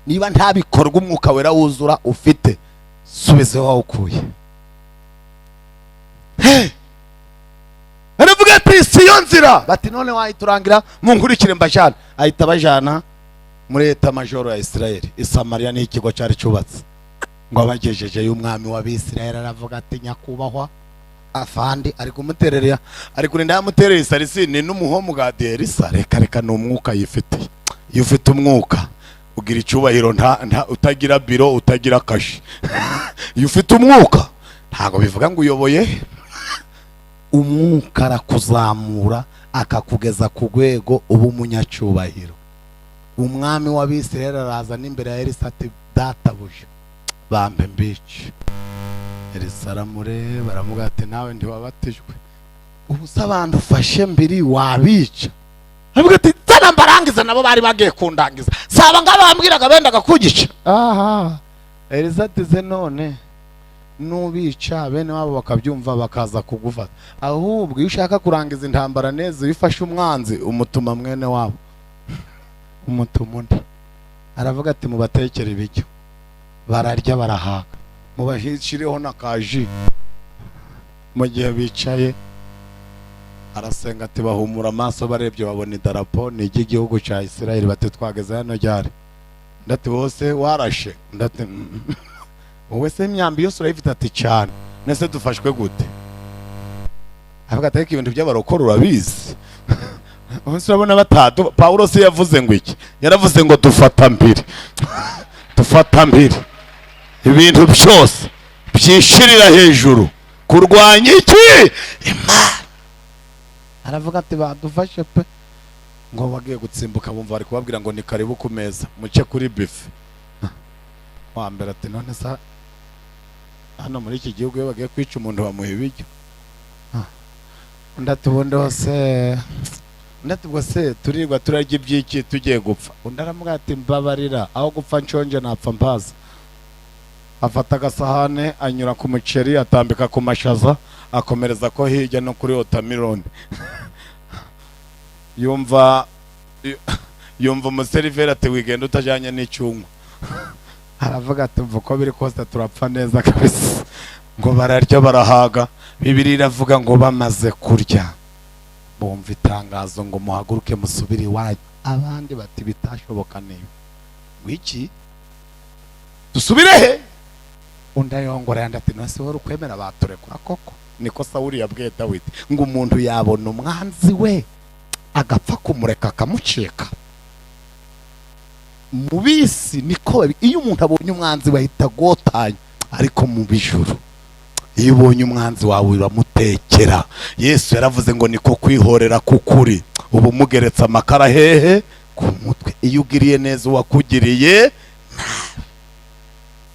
Niba nta bikorwa umwuka wera wuzura ufite, subize waho ukuye. Aravuga ati siyo nzira. Bati none wahiturangira munkurikire mbajana. Ahita bajana muri leta majoro ya Israeli. Isamaria ni ikigo cyari cyubatse. Ngo abagejeje y'umwami w'Abisirayeli aravuga ati nyakubahwa afandi ari kumutererera, ari kurinda yamuterera Isarisi ni n'umuhomu ga Derisa. Reka no umwuka yifite. Iyo ufite umwuka ugira icyubahiro, nta utagira biro, utagira kashi. Iyo ufite umwuka ntago bivuga ngo uyoboye. Umwuka arakuzamura akakugeza ku rwego ubu munyacyubahiro. Umwami w'Abisirayeli araza n'imbere ya Elisa ati databuje bambe mbici. Elisa aramureba baramuga ati nawe ndi wabatijwe, ubu se abantu ufashe mbiri wabica. Aravuga ati zana mbarangiza, nabo bari bagiye kundangiza, saba ngaba bambwiraga bendaga kugica. Aha, Elisa ati ze none nubica bene wabo bakabyumva bakaza kugufata. Ahubwo iyo ushaka kurangiza intambara neza, uyifashe umwanzi umutuma mwene wabo, umutuma undi. Aravuga ati mubatekere ibiryo, bararya barahaga, mubashirireho n'akaji. Mu gihe bicaye arasenga ati bahumura amaso barebye babona idarapo ni igihugu cya Israeli. Bati twageze hano ryari? Ndati bose warashe? Ndati wowe se imyambi yose urayifite? Ati cyane. Nese dufashwe gute? Avuga ati ibintu by'abarokora urabizi. Bose urabona batatu. Paulo se yavuze ngo iki? Yaravuze ngo dufata mbiri. Dufata mbiri. Ibintu byose byishirira hejuru kurwanya iki? Imana. Aravuga ati badufashe pe. Ngo bagiye gutsimbuka bumva bari kubabwira ngo ni karibu ku meza muce kuri bife. Wambere ati none sa hano muri iki gihugu iyo bagiye kwica umuntu bamuha ibiryo. Ndatubundi hose ndatubwo se turirwa turarya ibyiki tugiye gupfa. Undi aramuga ati mbabarira, aho gupfa nshonje napfa mpaza. Afata agasahane anyura ku muceri atambika ku mashaza akomereza ko hirya no kuri watermelon. Yumva umuseriveri ati wigenda utajyanye n'icyuma. Aravuga ati mva ko biri kose turapfa neza kabisa. Ngo bararya barahaga. Bibiliya iravuga ngo bamaze kurya bumva itangazo ngo muhaguruke musubire iwanyu. Abandi bati bitashoboka niba wiki dusubire he? Undi ayongora yandi ati nose wari ukwemera baturekura koko? Niko Sawuli yabwiye Dawidi ngo umuntu yabona umwanzi we agapfa kumureka akamucika. Mubisi niko iyo umuntu abonye umwanzi bahita gotanya, ariko mu bijuru iyo ubonye umwanzi wawe uramutekera. Yesu yaravuze ngo niko kwihorera kukuri ubu mugeretse amakara hehe ku mutwe. Iyo ugiriye neza uwakugiriye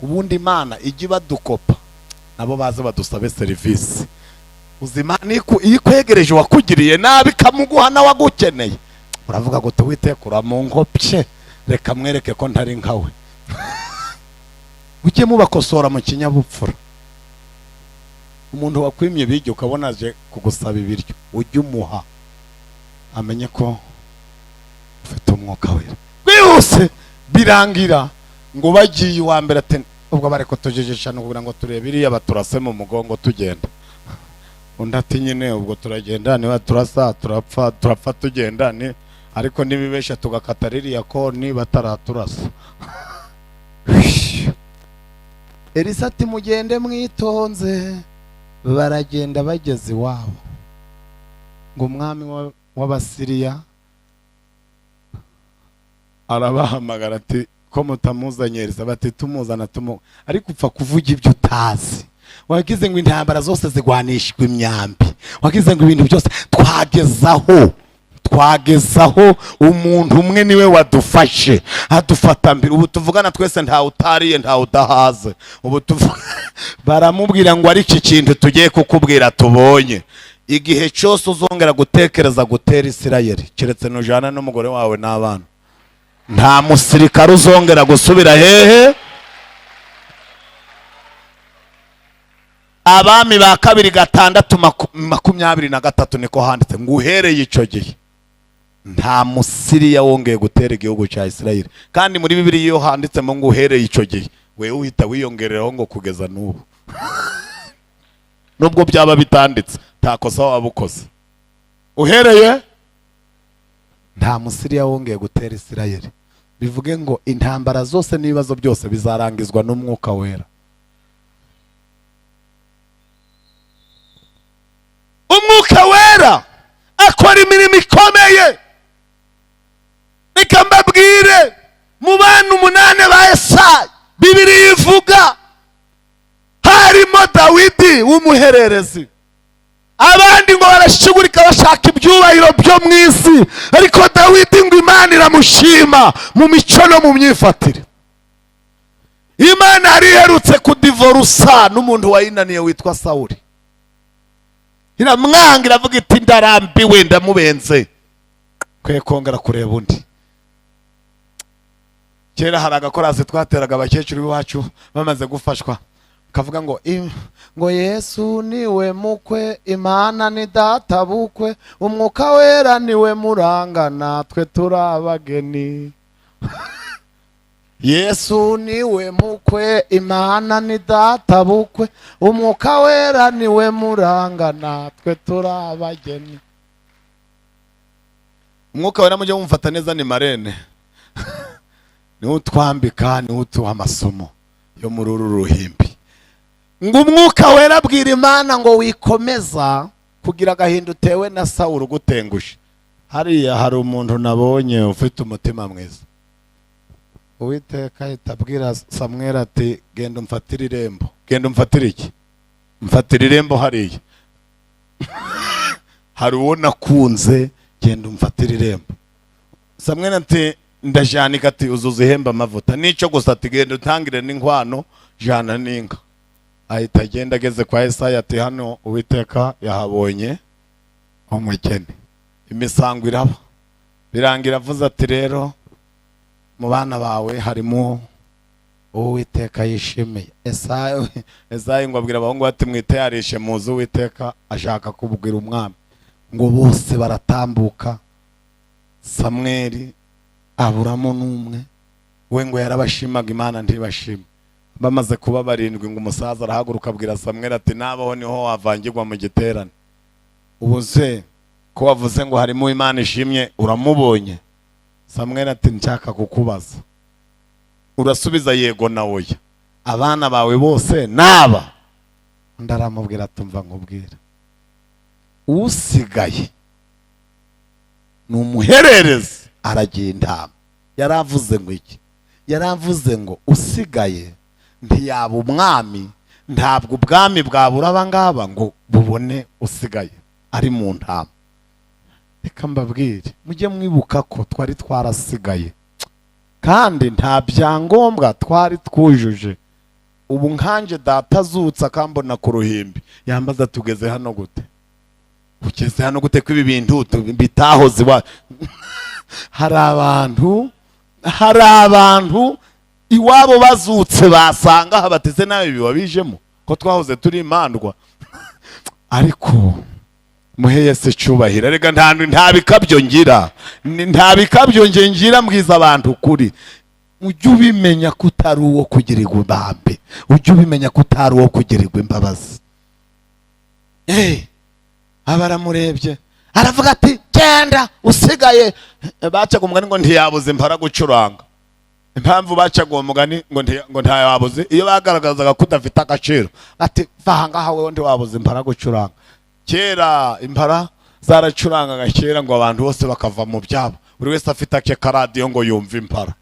ubundi Imana ijye badukopa nabo baze badusabe serivisi. Uzimana iyo kwegereje wakugiriye nabi kamuguha na wagukeneye, uravuga ngo tuwitekura mu nkopye, reka mwereke ko ntari nkawe. Ujye mubakosora mu kinyabupfura. Umuntu wakwimye ibiryo ukabona aje kugusaba ibiryo, ujye umuha amenye ko ufite umwuka wera. Bwihuse birangira ngo bagiye uwa mbere ati ubwo bareko tujejesha no kugira ngo turebe iriya baturase mu mugongo tugenda. Undi ati nyine ubwo turagenda niba turasa turapfa tugenda ni ariko nibibesha tugakata ririya koni bataraturasa. Elisa ati mugende mwitonze. Baragenda bageze iwabo ngo umwami w'Abasiriya arabahamagara ati ko mutamuzanye Elisa. Bati tumuzana ariko upfa kuvuga ibyo utazi. Wagize ngo intambara zose zigwanishwe imyambi, wagize ngo ibintu byose twagezaho umuntu umwe niwe wadufashe adufata mbere. Ubu tuvugana twese ntawe utariye ntawe udahaze. Ubu baramubwira ngo ari iki kintu tugiye kukubwira tubonye. Igihe cyose uzongera gutekereza gutera Isirayeli keretse nujana n'umugore wawe n'abana, nta musirikare uzongera gusubira hehe. Abami ba 2:6-23 niko handitse ngo uhereye icyo gihe nta musiriya wongeye gutera igihugu cya Isirayeli. Kandi muri Bibiliya iyo handitsemo ngo uhereye icyo gihe, wewe uhita wiyongereraho ngo kugeza n'ubu. Nubwo byaba bitanditse takosa wabukoze. Uhereye nta musiriya wongeye gutera Isirayeli. Bivuge ngo intambara zose n'ibibazo byose bizarangizwa n'umwuka wera. Umwuka wera akora imirimo ikomeye. Reka mbabwire mu bana 8 ba Yesayi Bibiliya ivuga harimo Dawidi w'umuhererezi. Abandi ngo barashigurika bashaka ibyubahiro byo mu isi, ariko Dawidi ngo Imana iramushima mu mico no mu myifatire. Imana yari iherutse kudivorusa n'umuntu wayinaniye witwa Sawuli. Iramwanga iravuga iti ndarambiwe ndamubenze, kwe kongera kureba undi. Kera hari agakorasi twateraga abakecuru b'iwacu bamaze gufashwa, kavuga ngo Yesu niwe mukwe, Imana ni data bukwe, umwuka wera niwe muranga, natwe turabageni. Yesu niwe mukwe, Imana ni data bukwe, umwuka wera niwe muranga, natwe turabageni. Umwuka wera mujye mumfata neza ni marene. Niwe utwambika, niwe utuha amasomo yo muri uru ruhimbi. Ngo umwuka wera abwira Imana ngo wikomeza kugira agahinda utewe na Sawuli gutengushe. Hariya hari umuntu nabonye ufite umutima mwiza. Uwiteka itabwira Samweli ati genda umfatire irembo. Genda umfatire iki? Mfatire irembo hariya. Hari uwo nakunze, genda umfatire irembo. Samweli ati ndajanika ati uzuza ihemba amavuta. Nico gusa ati genda utangire n'inkwano jana n'inka. Ahita agenda ageze kwa Yesayi ati hano Uwiteka yahabonye umukene. Imisango iraba. Birangira avuze ati rero mu bana bawe harimo Uwiteka yishimiye. Esayi ngo abwira abahungu ati mwiteyarishe muzi Uwiteka ashaka kubwira umwami. Ngo bose baratambuka. Samweli aburamo n'umwe, we ngo yarabashimaga Imana ntibashima. Bamaze kuba 7 ngo umusaza arahaguruka abwira Samweli ati nabaho niho wavangirwa mu giterane. Ubuze ko wavuze ngo harimo Imana ishimye uramubonye? Samweli ati nshaka kukubaza. Urasubiza yego na oya. Abana bawe bose naba? Ndaramubwira tumva nkubwira. Usigaye n'umuhererezi aragiye intama. Yaravuze ngo iki? Yaravuze ngo usigaye ntiyaba umwami, ntabwo ubwami bwabura abangaba ngo bubone usigaye ari mu ntama. Reka mbabwire mujye mwibuka ko twari twarasigaye kandi nta byangombwa twari twujuje. Ubu nkanje data azutsa akambona ku ruhimbi yambaza tugeze hano gute? Ugeze hano gute ko ibi bintu bitahoze wa hari abantu iwabo bazutse basanga habateze nawe biwabijemo ko twahoze turi imandwa. Ariko muhe Yesu cyubahira. Rega nta bikabyo ngira, nta bikabyo ngira mbwiza abantu kuri. Ujye ubimenya ko utari uwo kugirirwa ibambe, ujye ubimenya ko utari uwo kugirirwa imbabazi. Abaramurebye aravuga ati genda usigaye. Bacaga umugani ngo ntiyabuze impara gucuranga. Impamvu bacaga uwo mugani ngo ntayabuze iyo bagaragazaga ko udafite agaciro. Ati vanga hawe ndi wabuze impara gucuranga. Kera impara zaracurangaga kera ngo abantu bose bakava mu byabo, buri wese afite ake karadiyo ngo yumve impara.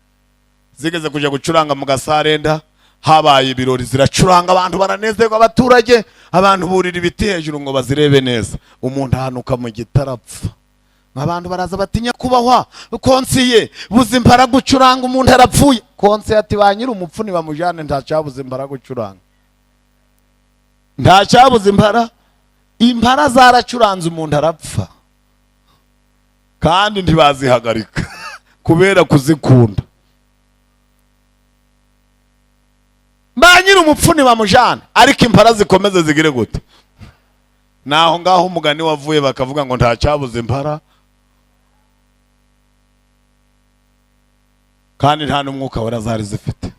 Zigeze kujya gucuranga mu gasarenda, habaye ibirori ziracuranga, abantu baranezerwa, abaturage abantu burira ibiti hejuru ngo bazirebe neza. Umuntu ahanuka mu gitarapfa abantu baraza batinya kubahwa konsiye buze impara gucuranga umuntu arapfuye. Konsiye ati banyira umupfuni bamujane ntacyabuze impara gucuranga, ntacyabuze impara zaracuranze umuntu arapfa kandi ntibazihagarika kubera kuzikunda. Banyira umupfuni bamujane ariko impara zikomeze zigire gute? Naho ngaho umugani wavuye bakavuga ngo ntacyabuze impara kandi nta n'umwuka wera zari zifite.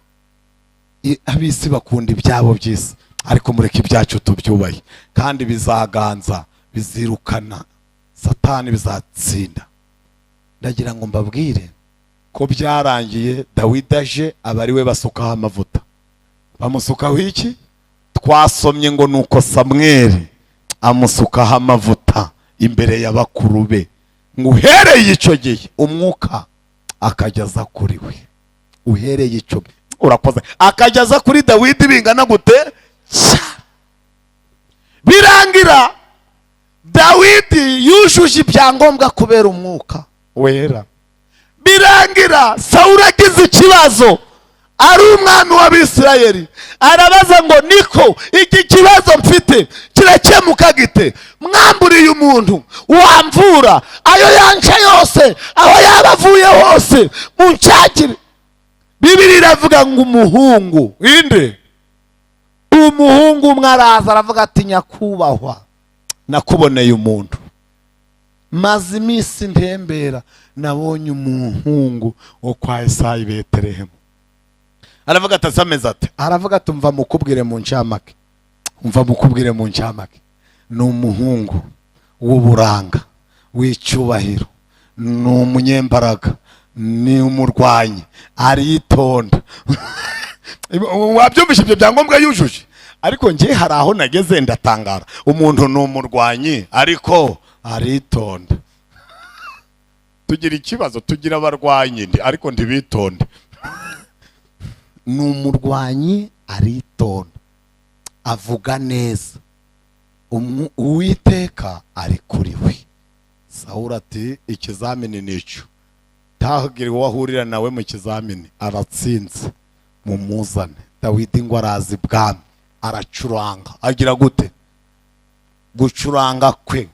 Abisi bakunda ibyabo by'isi ariko mureke ibyacu tubyubaye kandi bizaganza bizirukana Satani bizatsinda. Ndagira ngo mbabwire ko byarangiye Dawidi aje abari we basukaho amavuta. Bamusukaho iki? Twasomye ngo nuko Samweli amusukaho amavuta imbere y'abakuru be ngo uhereye icyo gihe umwuka akajyaza kuri we. Uhereye icyo urakoze akajyaza kuri Dawidi bingana gute? Birangira Dawidi yujuje ibyangombwa kubera umwuka wera. Birangira Sawuli agize ikibazo ari umwami w'Abisirayeli, arabaza ngo niko iki kibazo mfite kirakemuka gite? Mwamburiye umuntu wamvura ayo yanca yose aho yabavuye hose munshakire. Bibiri iravuga ngo umuhungu inde, umuhungu umwe araza aravuga ati nyakubahwa nakuboneye umuntu, maze iminsi ntembera nabonye umuhungu wo kwa Esayi Betelehemu. Aravuga ati asameze ate? Aravuga ati umva mukubwire mu ncamake, umva mukubwire mu ncamake, ni umuhungu w'uburanga w'icyubahiro, ni umunyembaraga, ni umurwanyi, aritonda. Wabyumvise ibyo byangombwa yujuje? Ariko ngiye hari aho nageze ndatangara, umuntu ni umurwanyi ariko aritonda. Tugira ikibazo, tugira abarwanyi ariko ntibitonde. Ni umurwanyi aritonda, avuga neza, Uwiteka ari kuri we. Sawuli ati ikizamini nicyo, ntahagire uwo ahurira nawe mu kizamini, aratsinze mumuzane. Dawidi ngo arazi ibwami aracuranga, agira gute? Gucuranga kwe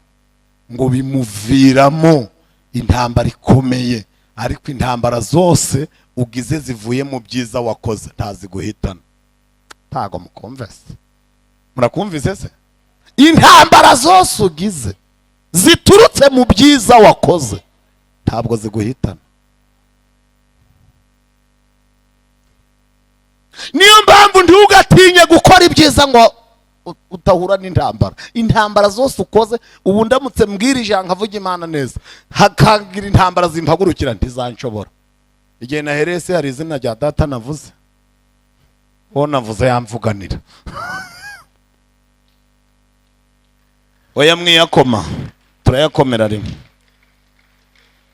ngo bimuviramo intambara ikomeye, ariko intambara zose ugize zivuye mu byiza wakoze ntaziguhitana. Ntago mukumvise? Murakumvise se? Intambara zose ugize ziturutse mu byiza wakoze ntabwo ziguhitana. Niyo mpamvu ntugatinye gukora ibyiza ngo utahura n'intambara. Intambara zose ukoze, ubu ndamutse mbwirije nkavuga Imana neza, hakagira intambara zimpagurukira ntizanshobora. Igihe nahereye se hari izina rya data navuze, uwo navuze yamvuganira. Oya mwiyakoma, turayakomera rimwe,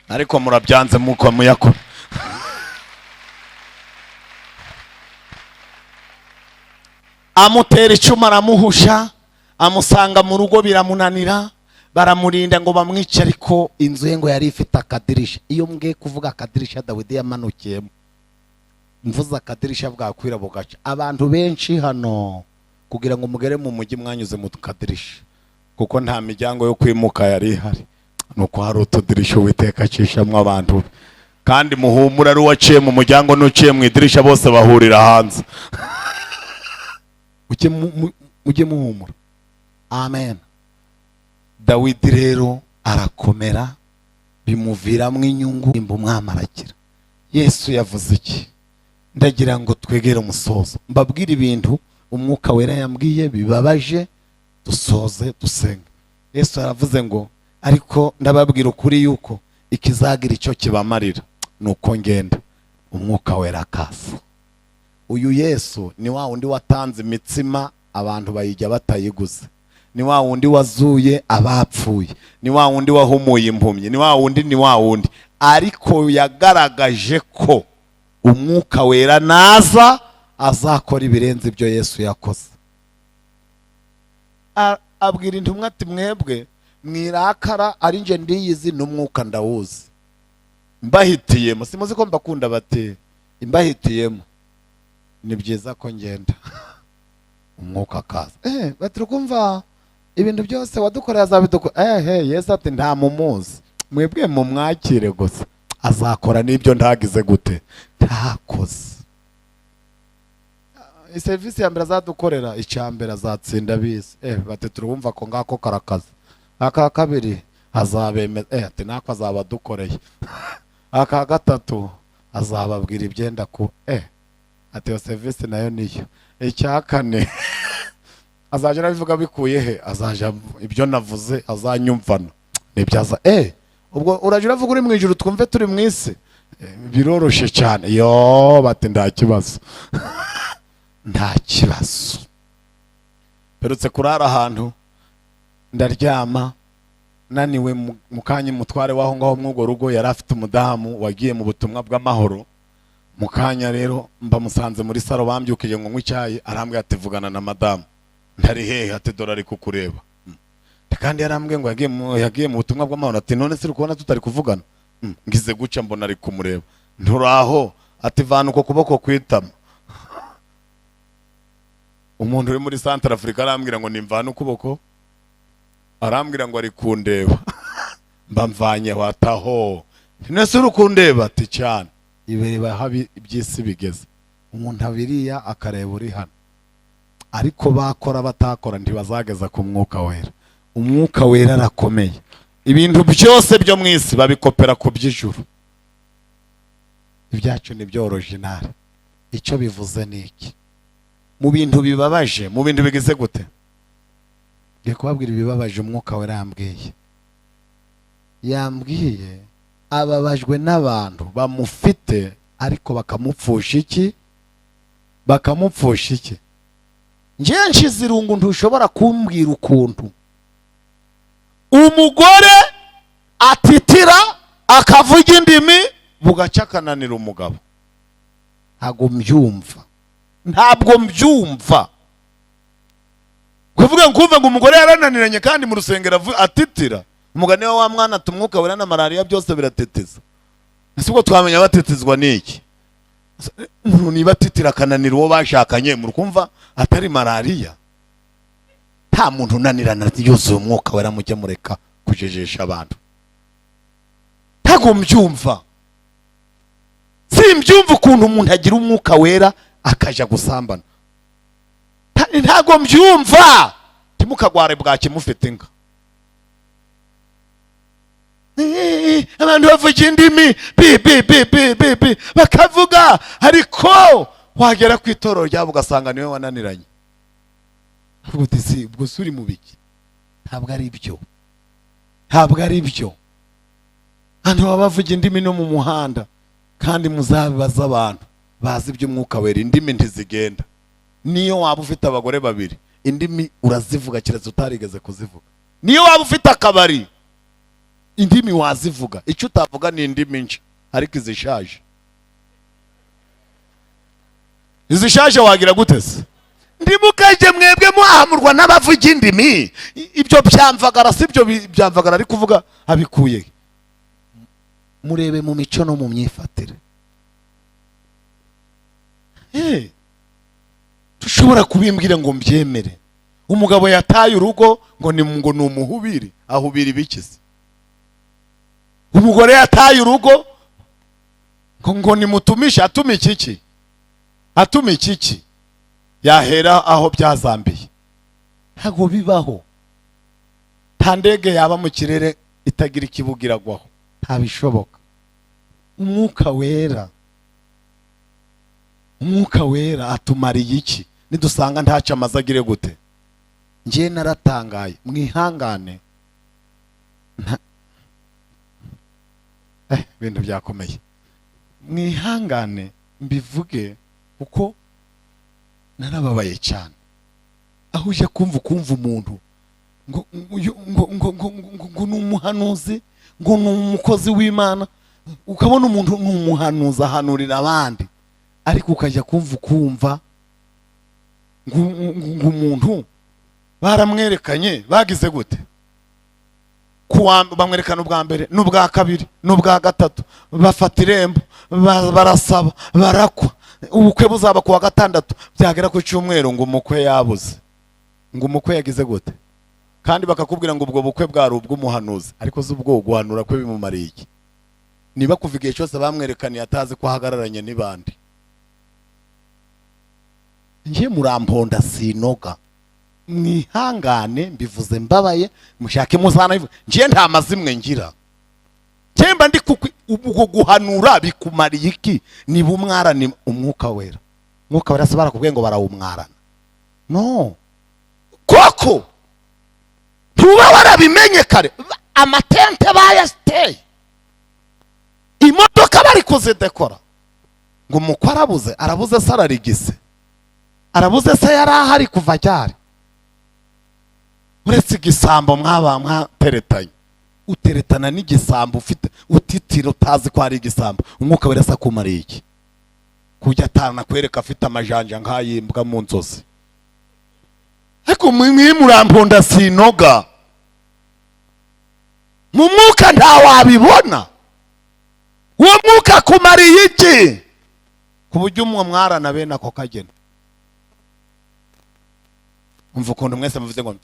ariko murabyanze muko muyakoma. Amutera icyuma aramuhusha, amusanga mu rugo biramunanira, baramurinda ngo bamwice, ariko inzu ye ngo yari ifite akadirisha. Iyo mbwiye kuvuga akadirisha Dawidi yamanukiyemo, mvuze akadirisha bwakwira bugaca. Abantu benshi hano kugira ngo mugere mu mujyi mwanyuze mu kadirisha, kuko nta miryango yo kwimuka yari ihari, nuko hari utudirisha Uwiteka acishamo abantu. Kandi muhumura ari uwaciye mu muryango n'uciye mu idirisha bose bahurira hanze. Ujye muhumura. Amen. Dawidi rero arakomera, bimuviramo inyungu, imba umwami arakira. Yesu yavuze iki? Ndagira ngo twegere umusozo, mbabwire ibintu umwuka wera yambwiye bibabaje, dusoze dusenga. Yesu aravuze ngo ariko ndababwira ukuri yuko ikizagira icyo kibamarira nuko ngenda umwuka wera akaza. Uyu Yesu ni wa wundi watanze imitsima abantu bayijya batayiguze, ni wa wundi wazuye abapfuye, ni wa wundi wahumuye impumyi, ni wa wundi, ariko yagaragaje ko umwuka wera naza azakora ibirenze ibyo Yesu yakoze. Abwira intumwa ati mwebwe mwirakara ari nje ndiyizi n'umwuka ndawuzi mbahitiyemo simuzi ko mbakunda bate imbahitiyemo ni byiza ko ngenda umwuka kaza baturi kumva ibintu byose wadukoreye azabidukora Yesu ati nta mumuzi mwebwe mu mwakire gusa azakora n'ibyo ndagize gute ntakoze service ya mbere azadukorera icyambere azatsinda bise bati turumva ko ngako karakaza aka kabiri azabemeza ati nako azabadukoreye aka gatatu azababwira ibyenda ku ati yo service nayo niyo icyakane azaje bivuga bikuye he azaje ibyo navuze azanyumvana nibyaza ubwo uraje uravuga uri mu ijuru twumve turi mu isi biroroshe cyane yo bati nta kibazo nta kibazo perutse kurara ahantu ndaryama naniwe mukanye mutware waho ngaho mwugo rugo yari afite umudamu wagiye mu butumwa bw'amahoro mukanya rero mba musanze muri saro bambyukije ngo nk'icyayi arambwe ati vugana na madamu ntari hehe ati dolari kukureba kandi yarambwe ngo yagiye mu butumwa bw'amahoro ati none se ukubona tutari kuvugana ngize guca mbona ari kumureba nturaho ati vana uko kuboko kwitama umuntu uri muri Central Africa arambwira ngo nimvana ukuboko arambwira ngo ari kundeba mba mvanye wataho nese uri kundeba ati cyane ibireba habi ibyisi bigeze umuntu abiriya akareba uri hano ariko bakora batakora ntibazageza ku mwuka wera umwuka wera arakomeye ibintu byose byo mu isi babikopera ku by'ijuru ibyacu ni byo original icyo bivuze niki mu bintu bibabaje mu bintu bigize gute ngiye kubabwira ibibabaje umwuka wera yambwiye ababajwe n'abantu bamufite ariko bakamupfusha iki ngiye Nshizirungu ntushobora kumbwira ukuntu umugore atitira akavuga indimi bugaca akananira umugabo ntabwo mbyumva kuvuga ngo umugore yarananiranye kandi mu rusengero atitira umugani wa mwana tumwuka wera na malaria byose birateteza ese ubwo twamenya batetezwa n'iki niba atitira akananira uwo bashakanye murukumva atari malaria nta muntu unanirana yuzuye umwuka wera mujye mureka kujejesha abantu ntabwo mbyumva simbyumva ukuntu umuntu agira umwuka wera akaja gusambana ntabwo mbyumva timukagware bwaki mufite inka abantu bavuga indimi bi bakavuga ariko wagera ku itorero ryabo ugasanga niwe wananiranye ubwo suri mu biki ntabwo ari byo abantu baba bavuga indimi no mu muhanda kandi muzabibaza abantu bazi iby'umwuka wera indimi ntizigenda niyo waba ufite abagore babiri indimi urazivuga kiretse utarigeze kuzivuga niyo waba ufite akabari indimi wazivuga icyo utavuga ni indimi nshya ariko izishaje wagira gute se ndimukaje mwebwe muhamurwa n'abavuga indimi ibyo byamvagara sibyo byamvagara ari kuvuga abikuye murebe mu mico no mu myifatire tushobora kubimbwira ngo mbyemere umugabo yataye urugo ngo ni umuhubiri ahubira ibikize umugore yataye urugo ngo ni mutumisha atuma iki yahera aho byazambiye ntago bibaho nta ndege yaba mu kirere itagira ikibuga iragwaho ntabishoboka umwuka wera atumariye iki nidusanga ntaca amaze agire gute ngiye naratangaye mwihangane ibintu byakomeye mwihangane mbivuge uko narababaye cyane aho uje kumva umuntu ngo ni umuhanuzi ngo ni umukozi w'Imana ukabona umuntu ni umuhanuzi ahanurira abandi ariko ukajya kumva ngo umuntu baramwerekanye bagize gute bamwerekana ubwa mbere n'ubwa kabiri n'ubwa gatatu, bafata irembo, barasaba, barakwa. Ubukwe buzaba kuwa gatandatu, byagera ku cyumweru ngo umukwe yabuze, ngo umukwe yagize gute, kandi bakakubwira ngo ubwo bukwe bwari ubw'umuhanuzi. Ariko z'ubwo guhanura kwe bimumariye iki? Niba kuva igihe cyose bamwerekaniye atazi ko ahagararanye n'ibandi. Nje muramponda sinoga, mwihangane mbivuze mbabaye, mushake muzana. Nje nta mazimwe ngira, cyemba ndi ubwo guhanura bikumariye iki? Niba umwarani umwuka wera, umwuka wera sabara kubwe ngo barawumwarana. No, koko tuba warabimenye kare, amatente bayasteye, imodoka bari kuzidekora, ngo umukwe arabuze sararigise, arabuze se yari ahari kuva ryari? Uretse igisambo mwateretanye, uteretana n'igisambo ufite utitira utazi ko ari igisambo, umwuka wera sa kumariye iki? Kujya atana kwereka afite amajanja nk'ayimbwa mu nzozi. Ariko muramponda sinoga, mu mwuka nta wabibona. Uwo mwuka kumariye iki? Ku buryo umwe mwarana bene ako kagena. Umva ukuntu mwese muvuze ngo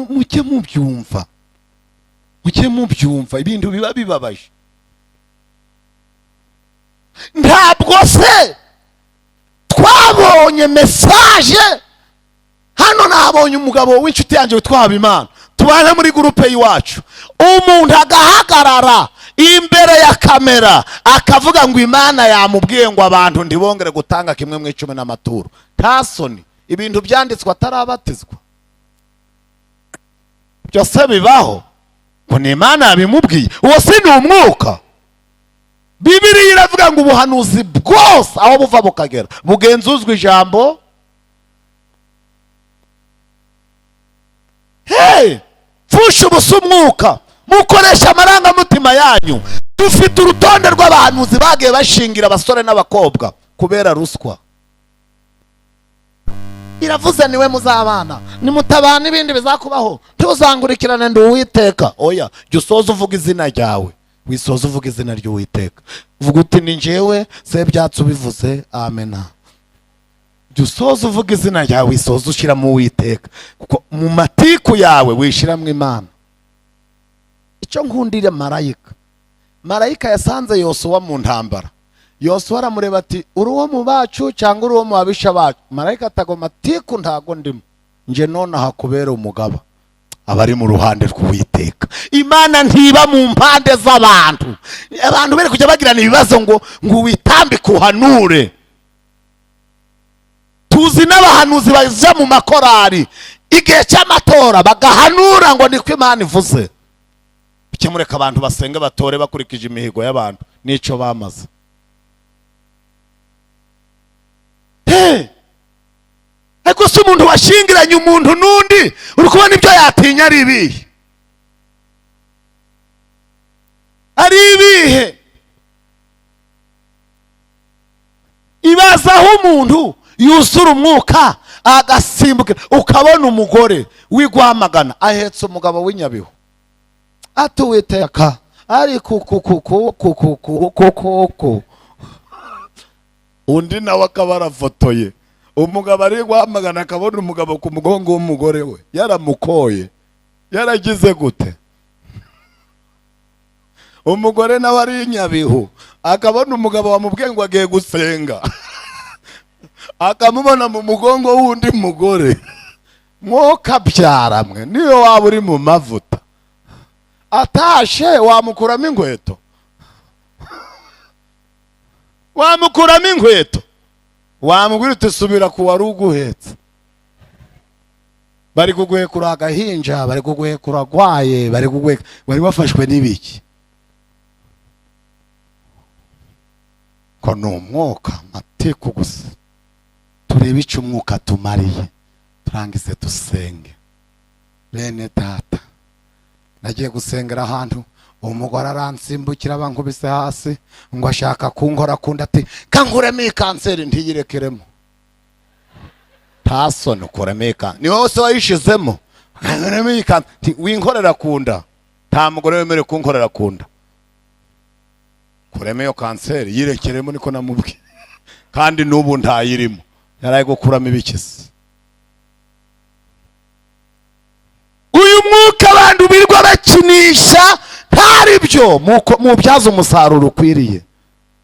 muke mubyumva, ibintu biba bibabaje. Ntabwo se twabonye message hano, nabonye umugabo w'inshuti yanjye witwa Habimana, tubana muri groupe y'iwacu, umuntu agahagarara imbere ya kamera akavuga ngo Imana yamubwiye ngo abantu ndibongere gutanga kimwe mu 10 n'amaturo. Tasoni ibintu byanditswe atarabatizwa, byose bibaho ngo ni Imana yabimubwiye. Uwo si ni umwuka. Bibiliya iravuga ngo ubuhanuzi bwose aho buva bukagera bugenzuzwa ijambo. Pfusha ubusa umwuka, mukoresha amarangamutima yanyu. Dufite urutonde rw'abahanuzi bagiye bashingira abasore n'abakobwa kubera ruswa. Iravuze niwe muzabana, nimutabana ibindi bizakubaho, ntuzangurikirane ndi Uwiteka. Oya, jya usoza uvuga izina ryawe, wisoza uvuga izina ry'Uwiteka. Uvuga uti ni njyewe se byatsu bivuze, amena. Jya usoza uvuga izina ryawe, wisoza ushyira mu Uwiteka, kuko mu matiku yawe wishyiramo Imana. Icyo nkundira marayika yasanze Yosuwa mu ntambara. Yosuwa aramureba ati uri uwo mu bacu cyangwa uri uwo mu babisha bacu? Marayika atagoma atiku ntago ndimo, nje none hakubera umugaba. Abari mu ruhande rw'Uwiteka. Imana ntiba mu mpande z'abantu. Abantu bere kujya bagirana ibibazo ngo witambike uhanure. Tuzi n'abahanuzi baza mu makorari igihe cy'amatora bagahanura ngo niko Imana ivuze. Bikemureka abantu basenga batore bakurikije imihigo y'abantu nico bamaze. Ariko si umuntu washingiranye umuntu n'undi, uri kubona ibyo yatinya ari ibihe? Ari ibihe? Ibaza aho umuntu yusura umwuka agasimbukira, ukabona umugore wigwamagana ahetse umugabo w'Inyabihu, ati Uwiteka ari kuko undi nawe akaba arafotoye. Umugabo ari guhamagana akabona umugabo ku mugongo w'umugore we yaramukoye, yaragize gute? Umugore nawe ari Inyabihu akabona umugabo wamubwiye ngo agiye gusenga akamubona mu mugongo w'undi mugore. Mwoka byaramwe niyo waba uri mu mavuta, atashe wamukuramo inkweto, wamukuramo inkweto, wamubwira uti subira ku wari uguhetse. Bari kuguhekura agahinja, bari kuguhekura agwaye, bari bafashwe n'ibiki? Ko ni umwuka mateko gusa. Turebe icyo umwuka tumariye, turangize dusenge. Bene data, nagiye gusengera ahantu, umugore aransimbukira bankubise hasi ngo ashaka kunkora kundi, ati kankuremo ikanseri ntiyirekeremo. Tasoni ukuremo ikanseri, ni wowe se wayishizemo? winkorera kunda nta mugore wemere kunkorera kunda kureme yo kanseri yirekeremo niko namubwiye kandi n'ubu ntayirimo yaraye gukuramo ibikisi. Uyu mwuka abantu birwa bakinisha ntari byo mubyaza umusaruro ukwiriye.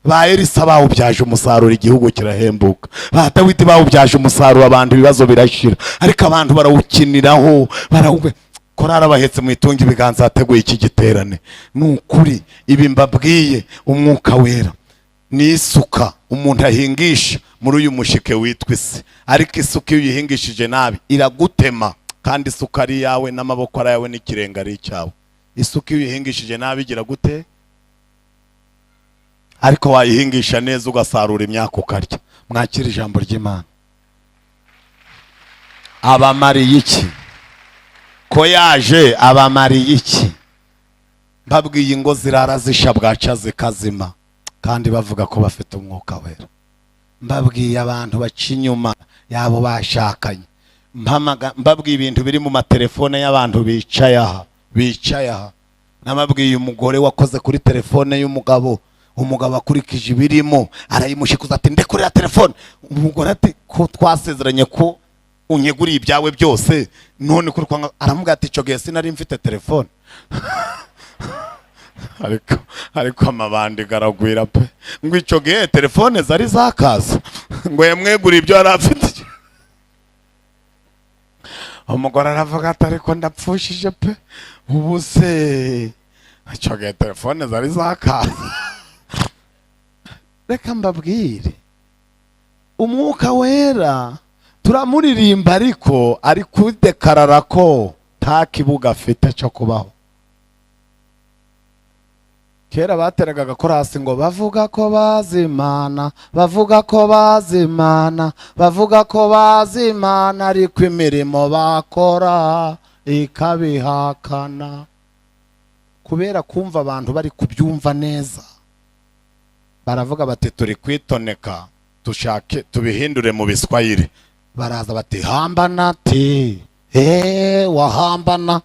Ba Elisa bawubyaje umusaruro igihugu kirahembuka, ba Dawidi bawubyaje umusaruro abantu ibibazo birashira, ariko abantu barawukiniraho barawube korara bahetse mu itunga ibiganza hateguye iki giterane. Nukuri ibi mbabwiye umwuka wera ni isuka umuntu ahingisha muri uyu mushike witwa isi, ariko isuka iyo uyihingishije nabi iragutema, kandi isuka ari yawe n'amaboko ari yawe n'ikirenga ari cyawe. Isuka iyo uyihingishije nabi igira gute? Ariko wayihingisha neza ugasarura imyaka ukarya. Mwakira ijambo ry'Imana. Abamariye iki? Ko yaje abamariye iki? Babwiye ingo zirara zisha bwaca zikazima kandi bavuga ko bafite umwuka wera. Mbabwiye abantu baca inyuma yabo bashakanye. Mbabwiye ibintu biri mu matelefone y'abantu bicaye aha. Namabwiye umugore wakoze kuri telefone y'umugabo, umugabo akurikije ibirimo arayimushikuza ati ndekurira telefone. Umugore ati ko twasezeranye ko unyeguriye ibyawe byose, none kuri kwanga. Aramuga ati cyo gihe sinari mfite telefone. ariko amabandi garagwira pe ngo icyo gihe telefone zari zakaza ngo yamweguriye ibyo yarafite. Umugore aravuga ati ariko ndapfushije pe ubu se icyo gihe telefone zari zakaza. Reka mbabwire umwuka wera turamuririmba, ariko ari kudekarara ko nta kibuga afite cyo kubaho. Kera bateraga agakorasi ngo bavuga ko bazimana, bavuga ko bazimana, bavuga ko bazimana, ariko imirimo bakora ikabihakana. Kubera kumva abantu bari kubyumva neza, baravuga bati turi kwitoneka tushake tubihindure mu Biswahili. Baraza bati hambana ti wahambana.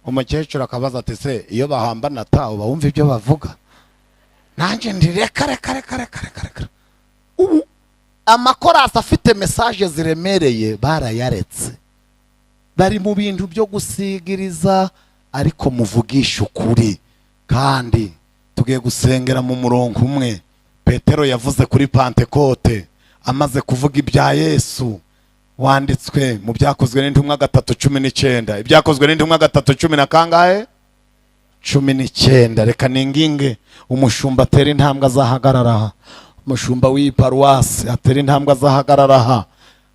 Umukecuru akabaza ati se iyo bahambana ta uba wumva ibyo bavuga? Nanjye ndireka. Ubu amakorasi afite message ziremereye barayaretse, bari mu bintu byo gusigiriza, ariko muvugisha ukuri. Kandi tugiye gusengera mu murongo umwe Petero yavuze kuri Pentekote amaze kuvuga ibya Yesu, wanditswe mu byakozwe n'intumwa 3:19. Ibyakozwe n'intumwa 3:10 na kangahe? 19. Reka ninginge umushumba atera intambwe azahagarara, umushumba w'iparuwasi atera intambwe azahagarara,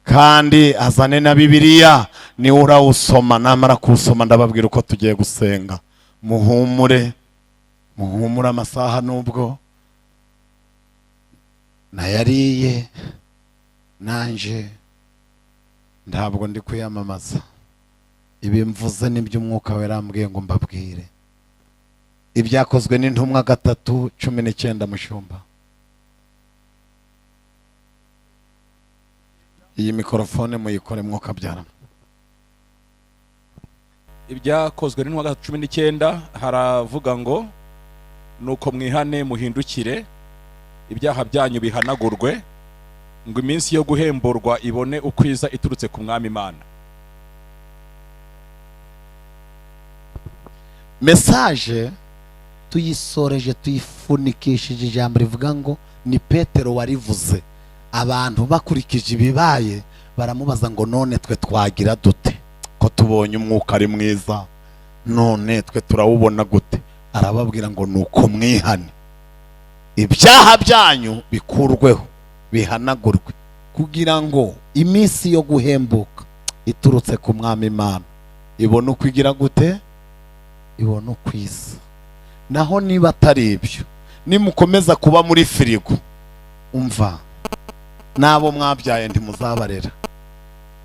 kandi azane na Bibiliya ni urawusoma. Namara kusoma ndababwira uko tugiye gusenga. Muhumure amasaha nubwo nayariye nanje ntabwo ndi kuyamamaza. Ibi mvuze nibyo umwuka wera ambwiye ngo mbabwire. Ibyakozwe n'intumwa 3:19 mushumba. Iyi mikrofone muyikore mwuka byara. Ibyakozwe n'intumwa 3:19 haravuga ngo nuko mwihane muhindukire ibyaha byanyu bihanagurwe, ngo iminsi yo guhemburwa ibone ukwiza iturutse ku mwami Imana. Message tuyisoreje tuyifunikishije ijambo rivuga ngo ni Petero warivuze. Abantu bakurikije ibibaye baramubaza ngo none twe twagira dute ko tubonye umwuka ari mwiza, none twe turawubona gute? Arababwira ngo nuko mwihane ibyaha byanyu bikurweho bihanagurwe, kugira ngo iminsi yo guhembuka iturutse ku mwami Imana ibone uko igira gute? Ibone ukwiza. Naho niba atari ibyo, nimukomeza kuba muri firigo, umva nabo mwabyaye ntimuzabarera.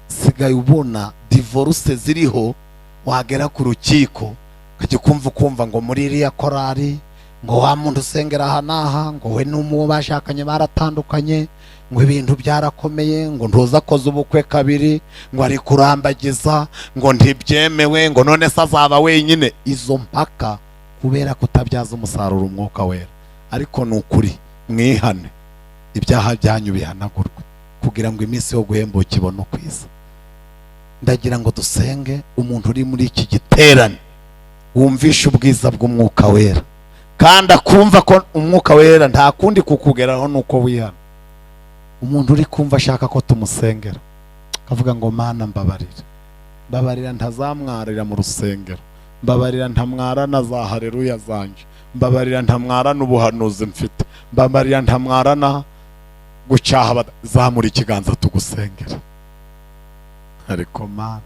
Sigaye ubona divorce ziriho, wagera ku rukiko kajya kumva ngo muri iriya korari ngo wa muntu usengera aha naha ngo we n'umuwo bashakanye baratandukanye, ngo ibintu byarakomeye, ngo ntuza koza ubukwe kabiri, ngo ari kurambagiza, ngo ntibyemewe, ngo none se azaba wenyine. Izo mpaka kubera kutabyaza umusaruro umwuka wera. Ariko nukuri mwihane, ibyaha byanyu bihanagurwe kugira ngo iminsi yo guhembuka ibone ukwiza. Ndagira ngo dusenge umuntu uri muri iki giterane wumvisha ubwiza bw'umwuka wera, kandi akumva ko umwuka wera nta kundi kukugeraho nuko wihana. Umuntu uri kumva ashaka ko tumusengera akavuga ngo Mana mbabarira, mbabarira ntazamwarira mu rusengero, mbabarira ntamwarana za haleluya zanje, mbabarira ntamwarana ubuhanuzi mfite, mbabarira ntamwarana gucyaha. Zamura ikiganza tugusengera. Ariko Mana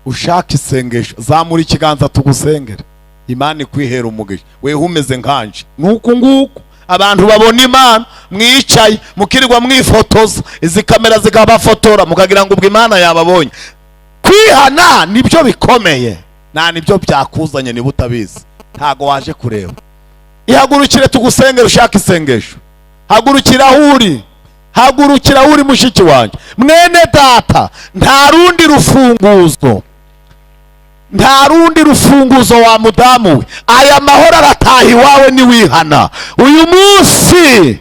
ushaka isengesho, zamura ikiganza tugusengera. Imana ikwihera umugisha, wewe umeze nkanje nuko nguko abantu babona Imana mwicaye mukirirwa mwifotoza, izi kamera zigabafotora mukagira ngo ubwo Imana yababonye. Kwihana nibyo bikomeye, nta nibyo byakuzanye niba utabizi, ntago waje kureba. Ihagurukire tugusengera. Ushaka isengesho hagurukira uri, hagurukira uri mushiki wanjye, mwene data. Nta rundi rufunguzo, nta rundi rufunguzo wa mudamu we. Aya mahoro arataha iwawe niwihana. Uyu munsi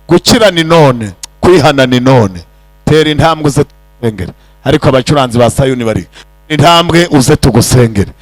gukira ni none, kwihana ni none. Tera intambwe uze tugusengere. Ariko abacuranzi ba Sayuni bari intambwe uze tugusengere.